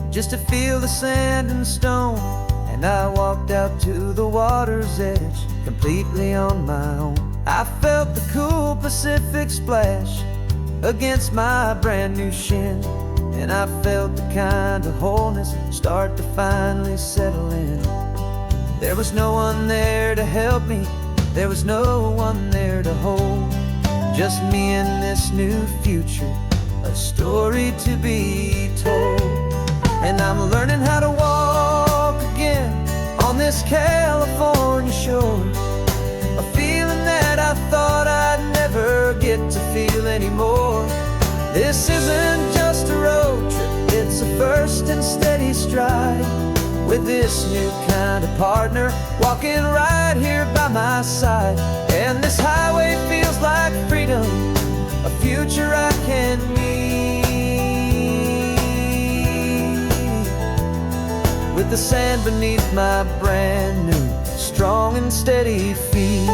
just to feel the sand and stone, and I walked out to the water's edge completely on my own. I felt the cool Pacific splash against my brand new shin, and I felt the kind of wholeness start to finally settle in. There was no one there to help me, there was no one there to hold, just me and this new future, a story to be told. And I'm learning how to walk again on this California shore, a feeling that I thought I'd never get to feel anymore. This isn't just a road trip, it's a first and steady stride, with this new kind of partner, walking right here by my side. And this highway feels like freedom, a future I can meet, with the sand beneath my brand new, strong and steady feet.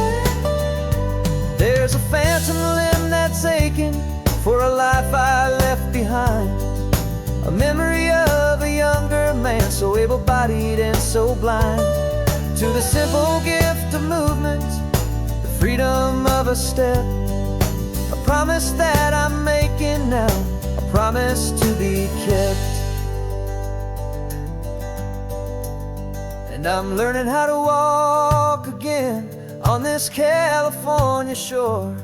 There's a phantom limb that's aching for a life I left behind, a memory of a younger man, so able-bodied and so blind, to the simple gift of movement, the freedom of a step, a promise that I'm making now, a promise to be kept. And I'm learning how to walk again on this California shore,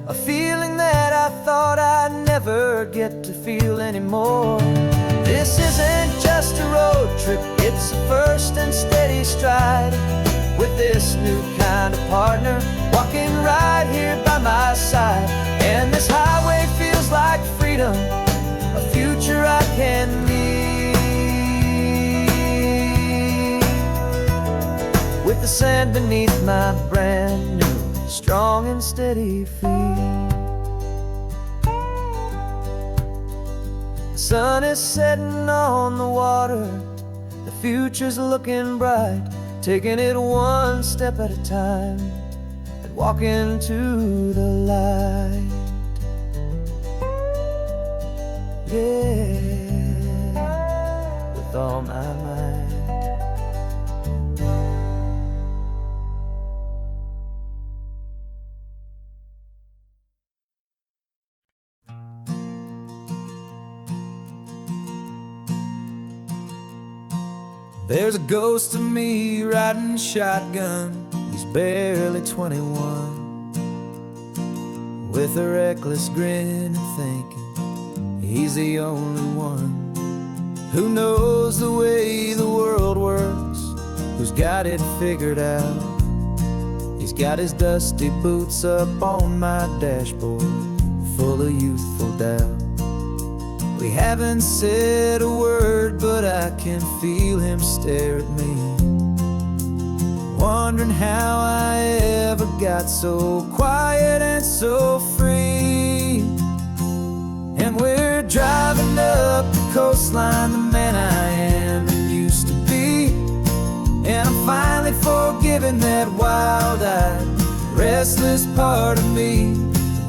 a feeling that I thought I'd never get to feel anymore. This isn't just a road trip, it's a first and steady stride, with this new kind of partner, walking right here by my side. And this highway feels like freedom, a future I can meet, with the sand beneath my brand new, strong and steady feet. The sun is setting on the water, the future's looking bright, taking it one step at a time and walking to the light. Yeah, with all my might. There's a ghost of me riding shotgun, he's barely 21, with a reckless grin and thinking he's the only one who knows the way the world works, who's got it figured out. He's got his dusty boots up on my dashboard, full of youthful doubt. We haven't said a word, but I can feel him stare at me, wondering how I ever got so quiet and so free. And we're driving up the coastline, the man I am and used to be, and I'm finally forgiving that wild-eyed, restless part of me.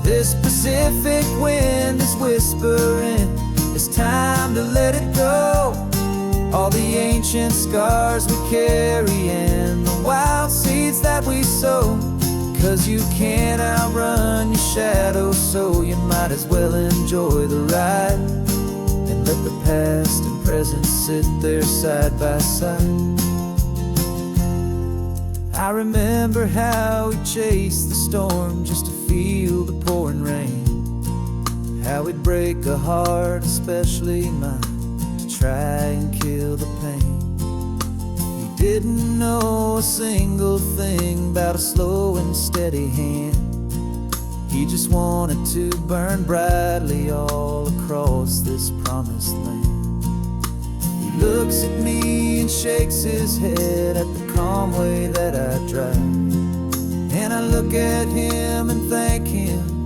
This Pacific wind is whispering, it's time to let it go. All the ancient scars we carry and the wild seeds that we sow, 'cause you can't outrun your shadow, so you might as well enjoy the ride and let the past and present sit there side by side. I remember how we chased the storm just to feel the pouring rain, how we'd break a heart, especially mine, to try and kill the pain. He didn't know a single thing about a slow and steady hand. He just wanted to burn brightly all across this promised land. He looks at me and shakes his head at the calm way that I drive, and I look at him and thank him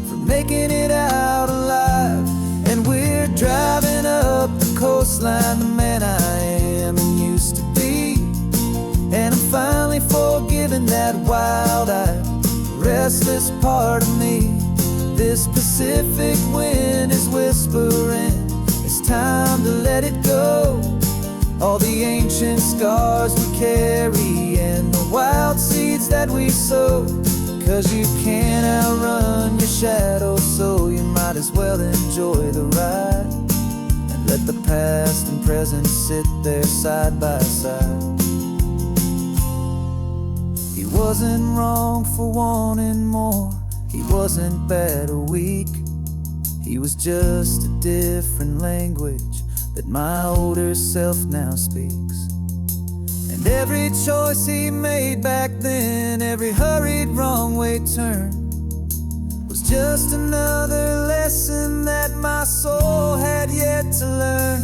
for making it out alive. And we're driving up the coastline, the man I am and used to be, and I'm finally forgiving that wild-eyed, restless part of me. This Pacific wind is whispering, it's time to let it go. All the ancient scars we carry and the wild seeds that we sow, 'cause you can't outrun your shadow, so you might as well enjoy the ride and let the past and present sit there side by side. He wasn't wrong for wanting more, he wasn't bad or weak, he was just a different language that my older self now speaks. And every choice he made back then, every hurried wrong way turn, was just another lesson that my soul had yet to learn.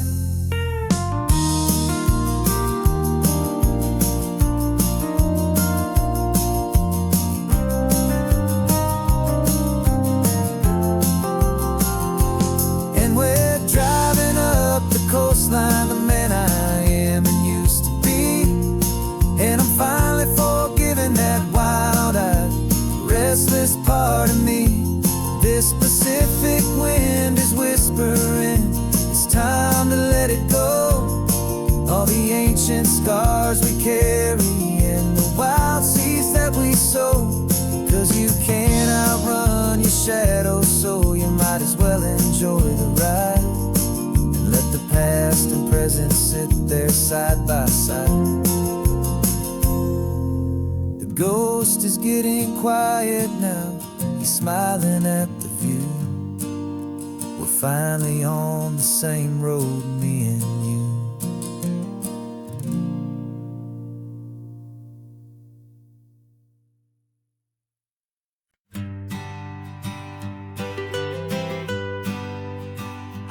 ancient scars we carry and the wild seeds that we sow. 'Cause you can't outrun your shadow, so you might as well enjoy the ride and let the past and present sit there side by side. The ghost is getting quiet now, he's smiling at the view. We're finally on the same road, me and you.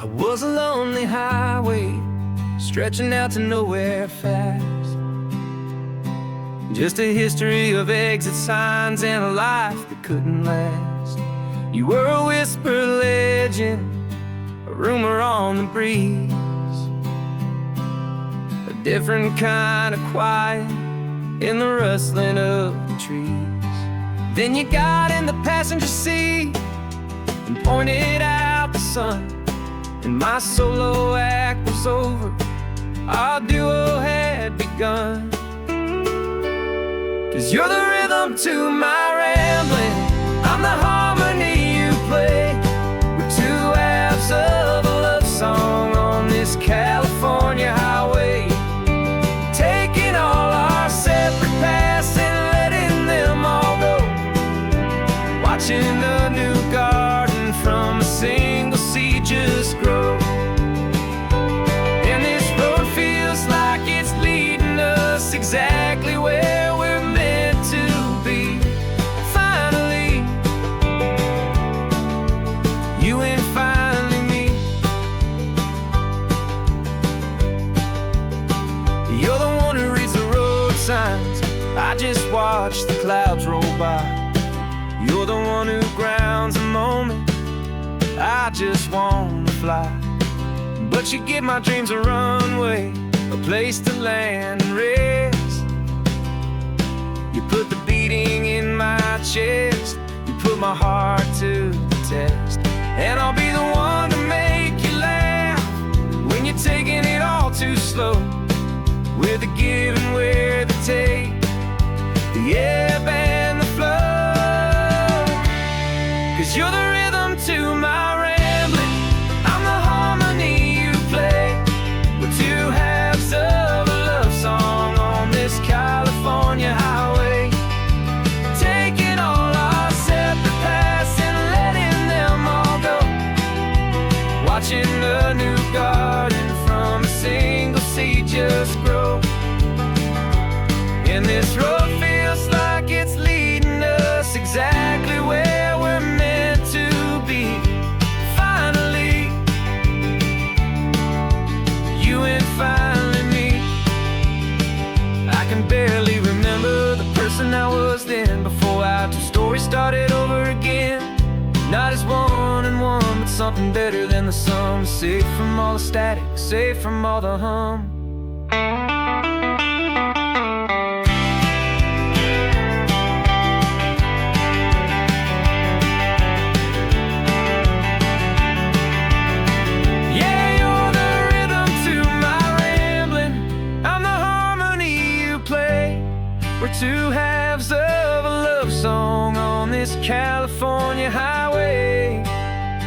I was a lonely highway, stretching out to nowhere fast. Just a history of exit signs and a life that couldn't last. You were a whisper legend, a rumor on the breeze, a different kind of quiet in the rustling of the trees. Then you got in the passenger seat and pointed out the sun, and my solo act was over, our duo had begun. 'Cause you're the rhythm to my rambling, I'm the harmony you play. We're two halves of a love song on this California highway, taking all our separate paths and letting them all go, watching a new garden from a single seed just grow. And this road feels like it's leading us exactly where we're meant to be. Finally, you and finally me. You're the one who reads the road signs, I just watch the clouds roll by. You're the one who grounds a moment, I just wanna fly. But you give my dreams a runway, a place to land and rest. You put the beating in my chest, you put my heart to the test. And I'll be the one to make you laugh when you're taking it all too slow. We're the give and we're the take, the ebb and the flow. 'Cause you're the rhythm to my rambling, I'm the harmony you play. We're two halves of a love song on this California highway, taking all our separate paths and letting them all go, watching a new garden from a single seed just grow. And this road feels like it's leading us exactly where we're meant to be. Finally, you and finally me. I can barely remember the person I was then, before our two stories started over again. Not as one and one, but something better than the sum. Safe from all the static, safe from all the hum. Two halves of a love song on this California highway,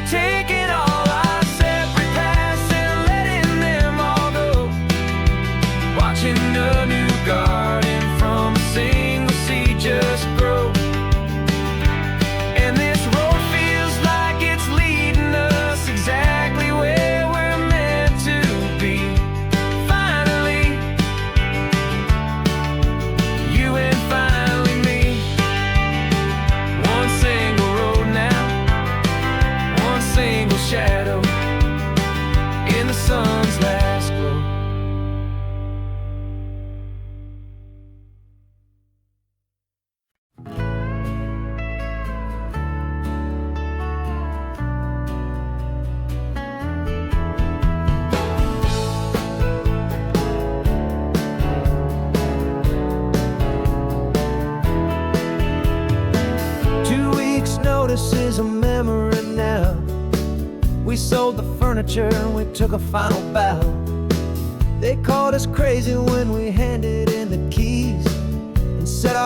taking all our separate paths and letting them all go, watching a new garden from a single seed just grow. And this road feels like it's leading us exactly where we're meant to be. Finally, you and finally me. One single road now, one single shadow in the sun's last glow. Notice is a memory now. We sold the furniture and we took a final bow. They called us crazy when we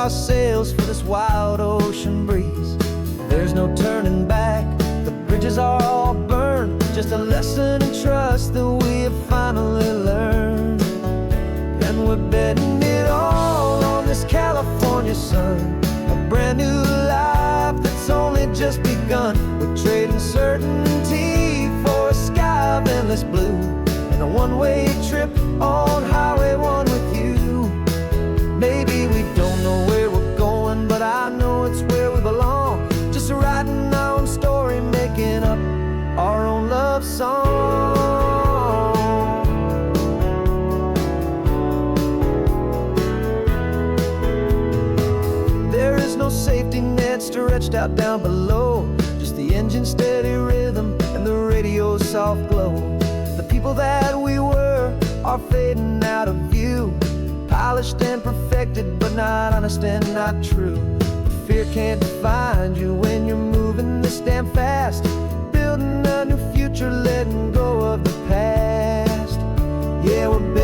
our sails for this wild ocean breeze. There's no turning back, the bridges are all burned, just a lesson in trust that we have finally learned. And we're betting it all on this California sun, a brand new life that's only just begun. We're trading certainty for a sky of endless blue, and a one-way trip on Highway 1 with you. Maybe we don't know where we're going, but I know it's where we belong. Just writing our own story, making up our own love song. There is no safety net stretched out down below, just the engine's steady rhythm and the radio's soft glow. The people that we were are fading out of view, polished and perfected, but not honest and not true. Fear can't find you when you're moving this damn fast, building a new future, letting go of the past. Yeah, we're